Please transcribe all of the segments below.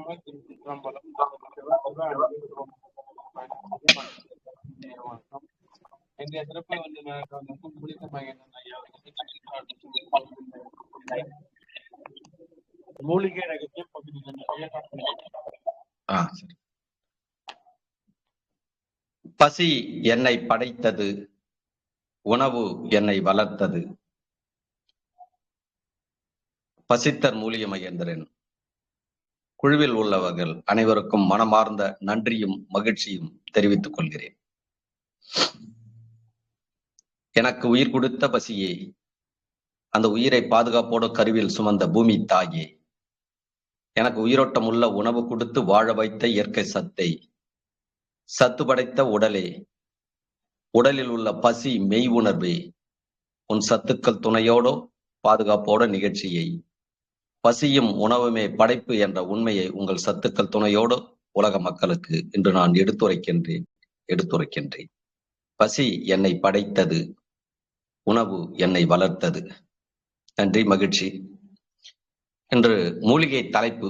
வணக்கங்க. திருச்சிற்றம்பலம். சிவ அன்பு வணக்கம். இன்றைய சிறப்பை வந்து மூலிகை மகேந்திரன் ஐயா மூலிகை ரகசியம் பகுதி பசி என்னை படைத்தது, உணவு என்னை வளர்த்தது. பசித்தர் மூலிகை மகேந்திரன் குழுவில் உள்ளவர்கள் அனைவருக்கும் மனமார்ந்த நன்றியும் மகிழ்ச்சியும் தெரிவித்துக் கொள்கிறேன். எனக்கு உயிர் கொடுத்த பசியே, அந்த உயிரை பாதுகாப்போடு கருவில் சுமந்த பூமி தாயே, எனக்கு உயிரோட்டம் உள்ள உணவு கொடுத்து வாழ வைத்த இயற்கை சத்தை, சத்து படைத்த உடலே, உடலில் உள்ள பசி மெய் உணர்வே, உன் சத்துக்கள் துணையோடோ பாதுகாப்போட நிகழ்ச்சியை, பசியும் உணவுமே படைப்பு என்ற உண்மையை உங்கள் சத்துக்கள் துணையோடு உலக மக்களுக்கு இன்று நான் எடுத்துரைக்கின்றேன். பசி என்னை படைத்தது, உணவு என்னை வளர்த்தது. நன்றி, மகிழ்ச்சி. இன்று மூலிகை தலைப்பு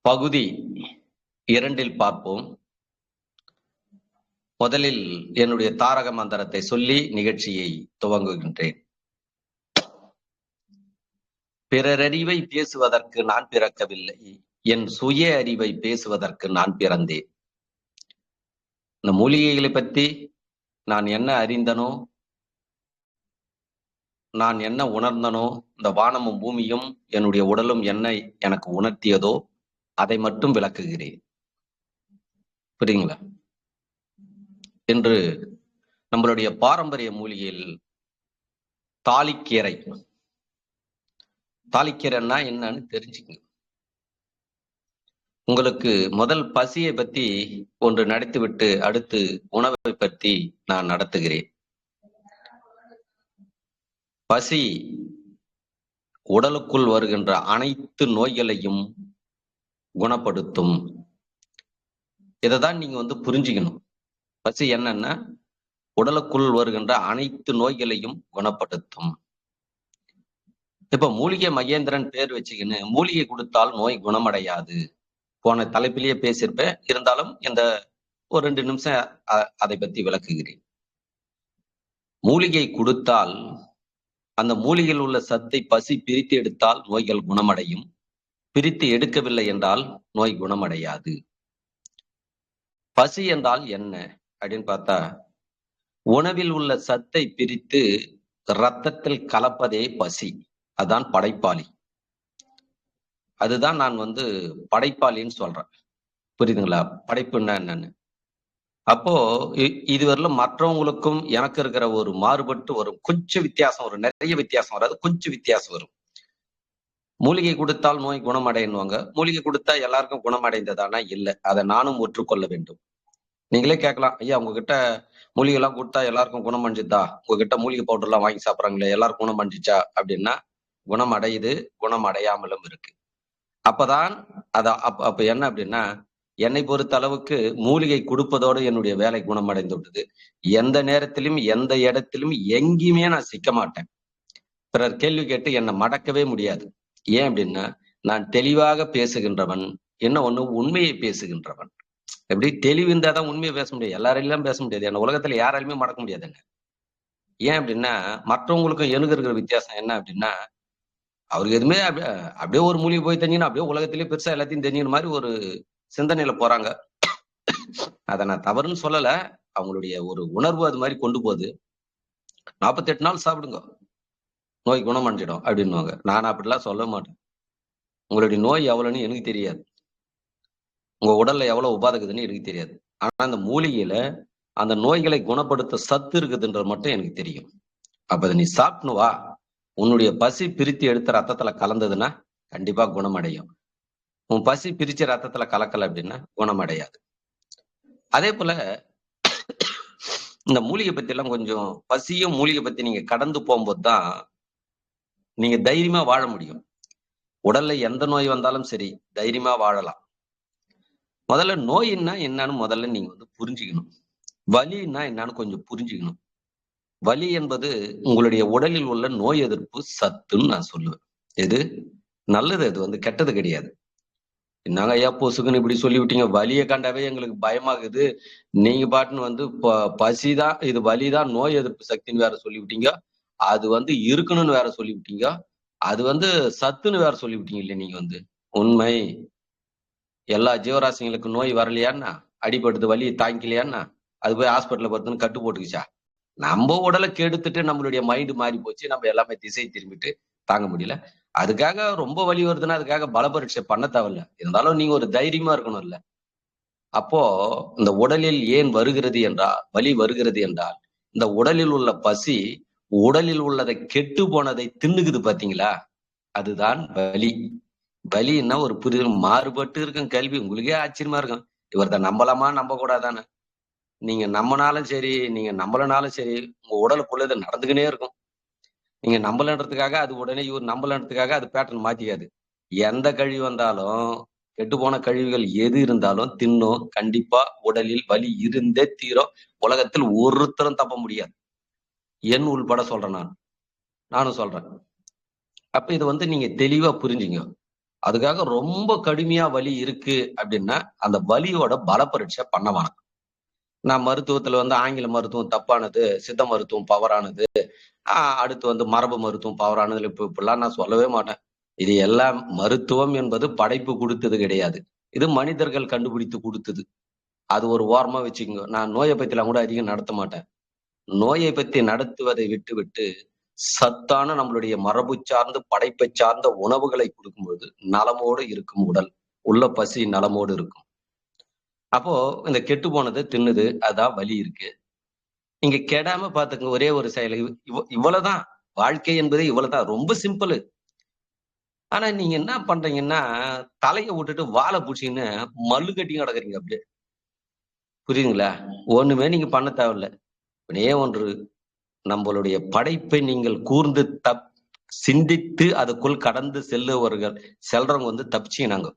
பகுதி 2 பார்ப்போம். முதலில் என்னுடைய தாரக மந்திரத்தை சொல்லி நிகழ்ச்சியை துவங்குகின்றேன். பிறரறிவை பேசுவதற்கு நான் பிறக்கவில்லை, என் சுய அறிவை பேசுவதற்கு நான் பிறந்தேன். இந்த மூலிகைகளை பற்றி நான் என்ன அறிந்தனோ, நான் என்ன உணர்ந்தனோ, இந்த வானமும் பூமியும் என்னுடைய உடலும் என்ன எனக்கு உணர்த்தியதோ அதை மட்டும் விளக்குகிறேன். புரியுங்களா? என்று நம்மளுடைய பாரம்பரிய மூலிகையில் தாளிக்கீரை, தாளிக்கீரைன்னா என்னன்னு தெரிஞ்சுக்கங்க. உங்களுக்கு முதல் பசியை பத்தி ஒன்று நடத்திவிட்டு அடுத்து உணவை பற்றி நான் நடத்துகிறேன். பசி உடலுக்குள் வருகின்ற அனைத்து நோய்களையும் குணப்படுத்தும். இதைதான் நீங்க புரிஞ்சுக்கணும். பசி என்னன்னா உடலுக்குள் வருகின்ற அனைத்து நோய்களையும் குணப்படுத்தும். இப்ப மூலிகை மகேந்திரன் பேர் வச்சுக்கின்னு மூலிகை கொடுத்தால் நோய் குணமடையாது. போன தலைப்பிலேயே பேசியிருப்பேன், இருந்தாலும் இந்த ஒரு 2 நிமிஷம் அதை பத்தி விளக்குகிறேன். மூலிகை கொடுத்தால் அந்த மூலிகையில் உள்ள சத்தை பசி பிரித்து எடுத்தால் நோய்கள் குணமடையும். பிரித்து எடுக்கவில்லை என்றால் நோய் குணமடையாது. பசி என்றால் என்ன அப்படின்னு பார்த்தா, உணவில் உள்ள சத்தை பிரித்து இரத்தத்தில் கலப்பதே பசி. அதான் படைப்பாளி. அதுதான் நான் படைப்பாளின்னு சொல்றேன். புரியுதுங்களா? படைப்புன்னா என்னன்னு. அப்போ இதுவரையிலும் மற்றவங்களுக்கும் எனக்கு இருக்கிற ஒரு மாறுபட்டு வரும் கொஞ்சம் வித்தியாசம் வரும். நிறைய வித்தியாசம் வராது, கொஞ்சம் வித்தியாசம் வரும். மூலிகை கொடுத்தால் நோய் குணமடையணுவாங்க. மூலிகை கொடுத்தா எல்லாருக்கும் குணமடைந்ததானா? இல்லை. அதை நானும் ஒற்றுக்கொள்ள வேண்டும். நீங்களே கேட்கலாம், ஐயா உங்ககிட்ட மூலிகை எல்லாம் கொடுத்தா எல்லாருக்கும் குணம் அடைஞ்சுதா? உங்ககிட்ட மூலிகை பவுடர் எல்லாம் வாங்கி சாப்பிட்றாங்களே, எல்லாருக்கும் குணம் அடைஞ்சிச்சா அப்படின்னா, குணம் அடையுது, குணம் அடையாமலும் இருக்கு. அப்பதான் அப்ப என்ன அப்படின்னா, என்னை பொறுத்த அளவுக்கு மூலிகை கொடுப்பதோடு என்னுடைய வேலை குணமடைந்து விட்டது. எந்த நேரத்திலும் எந்த இடத்திலும் எங்கேயுமே நான் சிக்க மாட்டேன். பிறர் கேள்வி கேட்டு என்னை மடக்கவே முடியாது. ஏன் அப்படின்னா, நான் தெளிவாக பேசுகின்றவன், என்ன ஒண்ணு உண்மையை பேசுகின்றவன். எப்படி தெளிவு இருந்தாதான் உண்மையை பேச முடியாது, எல்லாரையும் பேச முடியாது. என்ன உலகத்துல யாராலுமே மடக்க முடியாதுங்க. ஏன் அப்படின்னா, மற்றவங்களுக்கும் எனக்கு இருக்கிற வித்தியாசம் என்ன அப்படின்னா, அவருக்கு எதுவுமே அப்படியே ஒரு மூலிகை போய் தெரிஞ்சுன்னா அப்படியே உலகத்திலேயே பெருசா எல்லாத்தையும் தெரிஞ்சுக்கிற மாதிரி ஒரு சிந்தனையில போறாங்க. அதை நான் தவறுன்னு சொல்லல, அவங்களுடைய ஒரு உணர்வு அது மாதிரி கொண்டு போகுது. 48 நாள் சாப்பிடுங்க, நோய் குணமடைஞ்சிடும் அப்படின்னுவாங்க. நான் அப்படிலாம் சொல்ல மாட்டேன். உங்களுடைய நோய் எவ்வளவுன்னு எனக்கு தெரியாது, உங்க உடல்ல எவ்வளவு உபாதகுதுன்னு எனக்கு தெரியாது. ஆனா அந்த மூலிகையில அந்த நோய்களை குணப்படுத்த சத்து இருக்குதுன்றது மட்டும் எனக்கு தெரியும். அப்ப அதை நீ சாப்பிடணும் வா. உன்னுடைய பசி பிரித்து எடுத்த ரத்தத்துல கலந்ததுன்னா கண்டிப்பா குணமடையும். உன் பசி பிரிச்ச ரத்தத்துல கலக்கல அப்படின்னா குணமடையாது. அதே போல இந்த மூலிகை பத்தி எல்லாம் கொஞ்சம் பசியும் மூலிகை பத்தி நீங்க கடந்து போகும்போது தான் நீங்க தைரியமா வாழ முடியும். உடல்ல எந்த நோய் வந்தாலும் சரி தைரியமா வாழலாம். முதல்ல நோயின்னா என்னன்னு முதல்ல நீங்க புரிஞ்சுக்கணும். வலின்னா என்னன்னு கொஞ்சம் புரிஞ்சுக்கணும். வலி என்பது உங்களுடைய உடலில் உள்ள நோய் எதிர்ப்பு சத்துன்னு நான் சொல்லுவேன். இது நல்லது, அது கெட்டது கிடையாது. என்னங்க ஐயா பொசுக்குன்னு இப்படி சொல்லிவிட்டீங்க, வலியை கண்டாவே எங்களுக்கு பயமாகுது. நீங்க பாட்டுன்னு வந்து பசிதான் இது, வலிதான் நோய் எதிர்ப்பு சக்தின்னு வேற சொல்லிவிட்டீங்க. அது வந்து இருக்கணும்னு வேற சொல்லிவிட்டீங்க. அது வந்து சத்துன்னு வேற சொல்லிவிட்டீங்க இல்ல நீங்க வந்து. உண்மை எல்லா ஜீவராசிகளுக்கும் நோய் வரலையான்னா, அடிபடுது வலி தாங்கிக்கலையான்னா, அது போய் ஹாஸ்பிட்டல்ல படுத்துன்னு கட்டு போட்டுக்குச்சா? நம்ம உடலை கெடுத்துட்டு நம்மளுடைய மைண்ட் மாறி போச்சு. நம்ம எல்லாமே திசை திரும்பிட்டு தாங்க முடியல. அதுக்காக ரொம்ப வலி வருதுன்னா, அதுக்காக பல பரீட்சை பண்ண தேவையில்ல. இருந்தாலும் நீங்க ஒரு தைரியமா இருக்கணும்ல. அப்போ இந்த உடலில் ஏன் வருகிறது என்றால், வலி வருகிறது என்றால், இந்த உடலில் உள்ள பசி, உடலில் உள்ளதை கெட்டு போனதை தின்னுக்குது பாத்தீங்களா? அதுதான் வலி. வலின்னா ஒரு புரிதல் மாறுபட்டு இருக்கும் கல்வி. உங்களுக்கே ஆச்சரியமா இருக்கும். இவர்த நம்பலாமா, நம்ப கூடாதான்னு. நீங்க நம்பினாலும் சரி, நீங்க நம்பலனாலும் சரி, உங்க உடலுக்குள்ள இது நடந்துக்கினே இருக்கும். நீங்க நம்பலன்றதுக்காக அது உடனே இவர் நம்பலன்றதுக்காக அது பேட்டர்ன் மாத்திக்காது. எந்த கழிவு வந்தாலும், கெட்டுப்போன கழிவுகள் எது இருந்தாலும் தின்னும். கண்டிப்பா உடலில் வலி இருந்தே தீரும். உலகத்தில் ஒருத்தரும் தப்ப முடியாது. என் உள்பட சொல்றேன் நான். நானும் சொல்றேன். அப்ப இத வந்து நீங்க தெளிவா புரிஞ்சுங்க. அதுக்காக ரொம்ப கடுமையா வலி இருக்கு அப்படின்னா, அந்த வலியோட பல பரீட்சை பண்ண வேணாம். நான் மருத்துவத்துல வந்து ஆங்கில மருத்துவம் தப்பானது, சித்த மருத்துவம் பவரானது, அடுத்து வந்து மரபு மருத்துவம் பவரானது இப்படிலாம் நான் சொல்லவே மாட்டேன். இது எல்லாம் மருத்துவம் என்பது படைப்பு குடுத்தது கிடையாது. இது மனிதர்கள் கண்டுபிடித்து குடுத்தது. அது ஒரு ஓரமா வச்சுக்கங்க. நான் நோய பத்திலாம் கூட அதிகம் நடத்த மாட்டேன். நோயை பத்தி நடத்துவதை விட்டுவிட்டு, சத்தான நம்மளுடைய மரபு சார்ந்த, படைப்பை சார்ந்த உணவுகளை குடுக்கும்பொழுது, நலமோடு இருக்கும் உடல். உள்ள பசி நலமோடு இருக்கும். அப்போ இந்த கெட்டு போனது தின்னுது. அதான் வலி இருக்கு. நீங்க கெடாம பாத்துக்கங்க. ஒரே ஒரு செயல். இவ்வளவுதான். வாழ்க்கை என்பது இவ்வளவுதான். ரொம்ப சிம்பிள். ஆனா நீங்க என்ன பண்றீங்கன்னா, தலைய விட்டுட்டு வால புடிச்சுக்கின்னு மல்லு கட்டியும் கிடக்குறீங்க அப்படியே. புரியுதுங்களா? ஒண்ணுமே நீங்க பண்ண தேவையில்ல. ஒண்ணே ஒன்று, நம்மளுடைய படைப்பை நீங்கள் கூர்ந்து சிந்தித்து அதுக்குள் கடந்து செல்றவங்க வந்து தப்பிச்சீங்கனாங்க.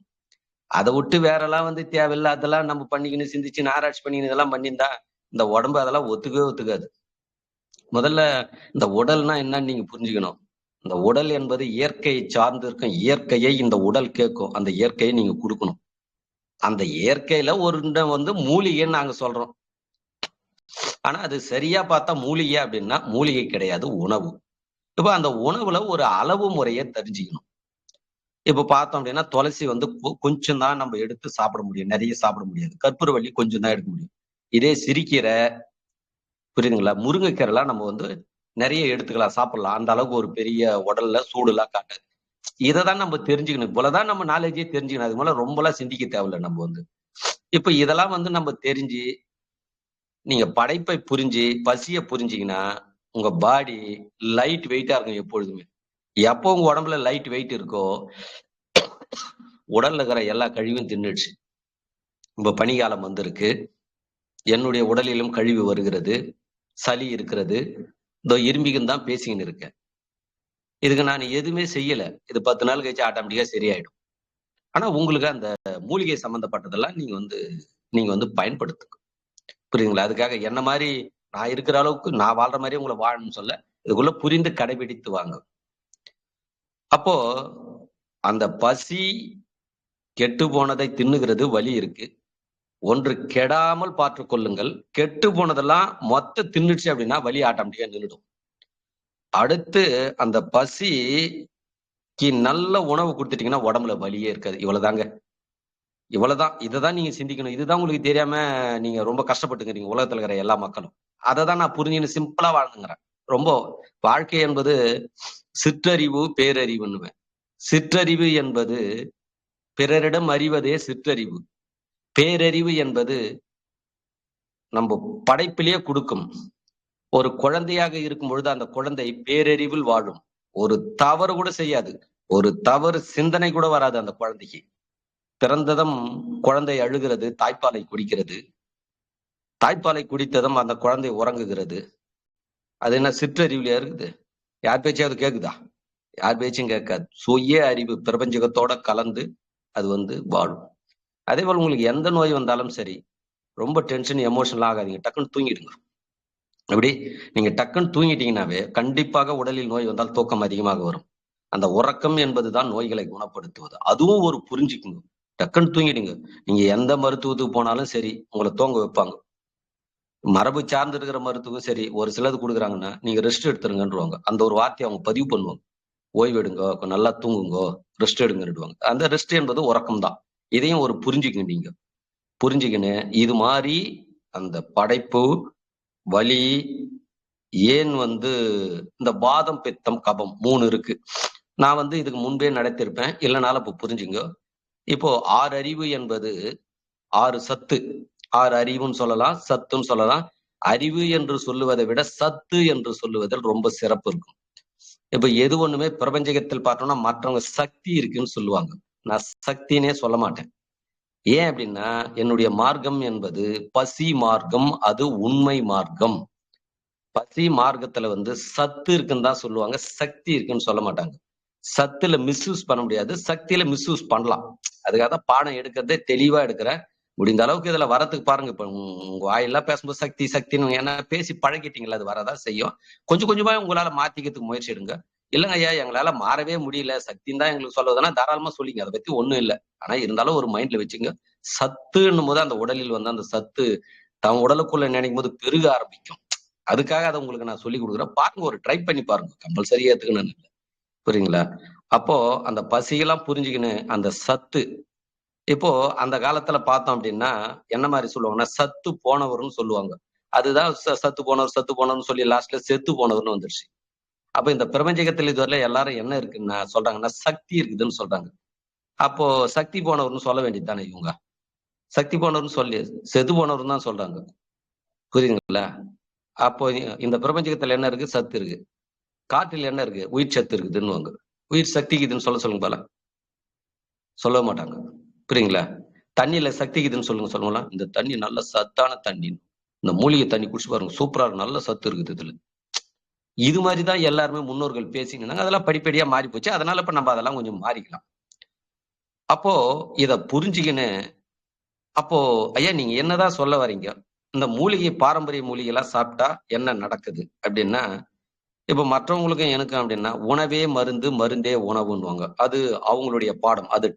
அத விட்டு வேறெல்லாம் வந்து தேவையில்லாததெல்லாம் நம்ம பண்ணிக்கின்னு சிந்திச்சு ஆராய்ச்சி பண்ணிக்கின்னு இதெல்லாம் பண்ணியிருந்தா, இந்த உடம்பு அதெல்லாம் ஒத்துக்கவே ஒத்துக்காது. முதல்ல இந்த உடல்னா என்னன்னு நீங்க புரிஞ்சுக்கணும். இந்த உடல் என்பது இயற்கையை சார்ந்து இருக்கும். இயற்கையை இந்த உடல் கேட்கும். அந்த இயற்கையை நீங்க குடுக்கணும். அந்த இயற்கையில வந்து மூலிகைன்னு நாங்க சொல்றோம். ஆனா அது சரியா பார்த்தா மூலிகை அப்படின்னா, மூலிகை கிடையாது, உணவு. இப்ப அந்த உணவுல ஒரு அளவு முறைய தெரிஞ்சுக்கணும். இப்ப பார்த்தோம் அப்படின்னா, துளசி வந்து கொஞ்சம் தான் நம்ம எடுத்து சாப்பிட முடியும். நெறைய சாப்பிட முடியாது. கற்பூரவள்ளி கொஞ்சம் தான் எடுக்க முடியும். இதே சிறுகீரை, புரியுதுங்களா? முருங்கைக்கீரைலாம் நம்ம வந்து நெறைய எடுத்துக்கலாம், சாப்பிடலாம். அந்த அளவுக்கு ஒரு பெரிய உடல்ல சூடுலாம் காட்டாது. இததான் நம்ம தெரிஞ்சுக்கணும். இவ்வளவுதான் நம்ம நாலேஜே தெரிஞ்சுக்கணும். அதுக்கு மேல ரொம்பலாம் சிந்திக்க தேவையில்ல நம்ம வந்து. இப்ப இதெல்லாம் வந்து நம்ம தெரிஞ்சு, நீங்க படைப்பை புரிஞ்சு, பசிய புரிஞ்சீங்கன்னா, உங்க பாடி லைட் வெயிட்டா இருக்கும் எப்பொழுதுமே. எப்போ உங்க உடம்புல லைட் வெயிட் இருக்கோ, உடல்ல இருக்கிற எல்லா கழிவும் தின்னுடுச்சு. இப்ப பனிக்காலம் வந்திருக்கு. என்னுடைய உடலிலும் கழிவு வருகிறது. சளி இருக்கிறது. இதோ இரும்பிக்கும் தான் பேசிக்கின்னு இருக்கேன். இதுக்கு நான் எதுவுமே செய்யல. இது 10 நாள் கழிச்சு ஆட்டோமேட்டிக்கா சரியாயிடும். ஆனா உங்களுக்கு அந்த மூலிகை சம்பந்தப்பட்டதெல்லாம் நீங்க வந்து பயன்படுத்துங்க. புரியுதுங்களா? அதுக்காக என்ன மாரி நான் இருக்கிற அளவுக்கு நான் வாழ்ற மாரியே உங்கள வாழணும்னு சொல்ல. இதுக்குள்ள புரிந்து கடைபிடித்து வாங்க. அப்போ அந்த பசி கெட்டு போனதை தின்னுகிறது வலி இருக்கு. ஒன்று கெடாமல் பார்த்துக் கொள்ளுங்கள். கெட்டு போனதெல்லாம் மொத்த தின்னுடுச்சு அப்படின்னா வலி ஆட்டோமேட்டிக்கா நின்னுடும். அடுத்து அந்த பசிக்கு நல்ல உணவு குடுத்துட்டீங்கன்னா உடம்புல வலியே இருக்காது. இவ்வளவுதாங்க. இவ்வளவுதான். இததான் நீங்க சிந்திக்கணும். இதுதான் உங்களுக்கு தெரியாம நீங்க ரொம்ப கஷ்டப்பட்டுக்கிறீங்க உலகத்துல இருக்கிற எல்லா மக்களும். அததான் நான் புரிஞ்சுன்னு சிம்பிளா வாழ்ந்துங்கிறேன். ரொம்ப வாழ்க்கை என்பது சிற்றறிவு, பேரறிவுன்னுவேன். சிற்றறிவு என்பது பிறரிடம் அறிவதே சிற்றறிவு. பேரறிவு என்பது நம்ம படைப்பிலேயே கொடுக்கும். ஒரு குழந்தையாக இருக்கும் பொழுது அந்த குழந்தை பேரறிவில் வாழும். ஒரு தவறு கூட செய்யாது. ஒரு தவறு சிந்தனை கூட வராது அந்த குழந்தைக்கு. பிறந்ததும் குழந்தை அழுகிறது, தாய்ப்பாலை குடிக்கிறது. தாய்ப்பாலை குடித்ததும் அந்த குழந்தை உறங்குகிறது. அது என்ன சிற்றறிவுலையா இருக்குது? யார் பேச்சாவது கேக்குதா? யார் பேச்சும் கேட்காது. சுய அறிவு பிரபஞ்சகத்தோட கலந்து அது வந்து வாழும். அதே போல உங்களுக்கு எந்த நோய் வந்தாலும் சரி, ரொம்ப டென்ஷன் எமோஷனல் ஆகாதீங்க. டக்குன்னு தூங்கிடுங்க. அப்படி நீங்க டக்குன்னு தூங்கிட்டீங்கன்னாவே கண்டிப்பாக உடலில் நோய் வந்தால் தூக்கம் அதிகமாக வரும். அந்த உறக்கம் என்பதுதான் நோய்களை குணப்படுத்துவது. அதுவும் ஒரு புரிஞ்சுக்குங்க. டக்குன்னு தூங்கிடுங்க. நீங்க எந்த மருத்துவத்துக்கு போனாலும் சரி உங்களை தூங்க வைப்பாங்க. மரபு சார்ந்து இருக்கிற மருத்துவம் சரி ஒரு சிலது கொடுக்குறாங்கன்னா நீங்க ரெஸ்ட் எடுத்துருங்கன்றுவாங்க. அந்த ஒரு வார்த்தையை அவங்க பதிவு பண்ணுவாங்க. ஓய்வு எடுங்க, நல்லா தூங்குங்கோ, ரெஸ்ட் எடுங்கன்னுடுவாங்க. அந்த ரெஸ்ட் என்பது உறக்கம் தான். இதையும் ஒரு புரிஞ்சுக்கங்க நீங்க. புரிஞ்சுக்கின்னு இது மாதிரி அந்த படைப்பு, வலி, ஏன் இந்த வாதம், பித்தம், கபம் 3 இருக்கு. நான் இதுக்கு முன்பே நடத்திருப்பேன். இல்லைனாலும் இப்ப புரிஞ்சுங்க. இப்போ 6 அறிவு என்பது 6 சத்து. 6 அறிவுன்னு சொல்லலாம், சத்துன்னு சொல்லலாம். அறிவு என்று சொல்லுவதை விட சத்து என்று சொல்லுவதில் ரொம்ப சிறப்பு இருக்கும். இப்ப எது ஒண்ணுமே பிரபஞ்சகத்தில் பார்த்தோம்னா மற்றவங்க சக்தி இருக்குன்னு சொல்லுவாங்க. நான் சக்தினே சொல்ல மாட்டேன். ஏன் அப்படின்னா என்னுடைய மார்க்கம் என்பது பசி மார்க்கம், அது உண்மை மார்க்கம். பசி மார்க்கத்துல சத்து இருக்குன்னு தான் சொல்லுவாங்க, சக்தி இருக்குன்னு சொல்ல மாட்டாங்க. சத்துல மிஸ்யூஸ் பண்ண முடியாது, சக்தியில மிஸ்யூஸ் பண்ணலாம். அதுக்காக தான் பாடம் எடுக்கிறதே தெளிவா எடுக்கிறேன். முடிந்த அளவுக்கு இதுல வரத்துக்கு பாருங்க. இப்ப உங்க வாயெல்லாம் பேசும்போது சக்தி சக்தின்னு ஏன்னா பேசி பழகிட்டீங்களா, அது வரதான் செய்யும். கொஞ்சம் கொஞ்சமா உங்களால மாத்திக்கிறதுக்கு முயற்சி எடுங்க. இல்லைங்க ஐயா எங்களால மாறவே முடியல, சக்தின்னு தான் எங்களுக்கு சொல்றதுன்னா தாராளமா சொல்லிங்க, அதை பத்தி ஒண்ணும் இல்லை. ஆனா இருந்தாலும் ஒரு மைண்ட்ல வச்சுங்க. சத்துன்னும் போது அந்த உடலில் அந்த சத்து தன் உடலுக்குள்ள நினைக்கும் போது பெருக ஆரம்பிக்கும். அதுக்காக அதை உங்களுக்கு நான் சொல்லி கொடுக்குறேன். பாருங்க, ஒரு ட்ரை பண்ணி பாருங்க. கம்பல்சரி ஏத்துக்கணும்னு இல்லை. புரியுங்களா? அப்போ அந்த பசியெல்லாம் புரிஞ்சுக்கின்னு அந்த சத்து இப்போ அந்த காலத்துல பார்த்தோம் அப்படின்னா என்ன மாதிரி சொல்லுவாங்கன்னா சத்து போனவர்னு சொல்லுவாங்க. அதுதான் சத்து போனவர் சத்து போனவர்னு சொல்லி லாஸ்ட்ல செத்து போனவர்னு வந்துருச்சு. அப்ப இந்த பிரபஞ்சகத்தில் இதுவரை எல்லாரும் என்ன இருக்குன்னா சொல்றாங்கன்னா சக்தி இருக்குதுன்னு சொல்றாங்க. அப்போ சக்தி போனவர்னு சொல்ல வேண்டியது தானே இவங்க? சக்தி போனவர்னு சொல்லி செத்து போனவர்னு தான் சொல்றாங்க. புரியுதுங்களா? அப்போ இந்த பிரபஞ்சகத்துல என்ன இருக்கு? சத்து இருக்கு. காற்றில் என்ன இருக்கு? உயிர் சத்து இருக்குதுன்னு உயிர் சக்திக்குதுன்னு சொல்லுங்க போல. சொல்ல மாட்டாங்க. புரியுங்களா? தண்ணியில சக்திக்குதுன்னு சொல்லுங்களா. இந்த தண்ணி நல்ல சத்தான தண்ணி, இந்த மூலிகை தண்ணி குடிச்சு பாருங்க, சூப்பரா இருக்கு, நல்ல சத்து இருக்குது இதுல. இது மாதிரிதான் எல்லாருமே முன்னோர்கள் பேசினாங்க. அதெல்லாம் படிப்படியா மாறி போச்சு. அதனால இப்ப நம்ம அதெல்லாம் கொஞ்சம் மாறிக்கலாம். அப்போ இத புரிஞ்சுக்கின்னு அப்போ ஐயா நீங்க என்னதான் சொல்ல வரீங்க? இந்த மூலிகை பாரம்பரிய மூலிகை எல்லாம் சாப்பிட்டா என்ன நடக்குது அப்படின்னா, இப்ப மற்றவங்களுக்கும் எனக்கும் அப்படின்னா உணவே மருந்து, மருந்தே உணவுன்னுவாங்க. அது அவங்களுடைய பாடம். அது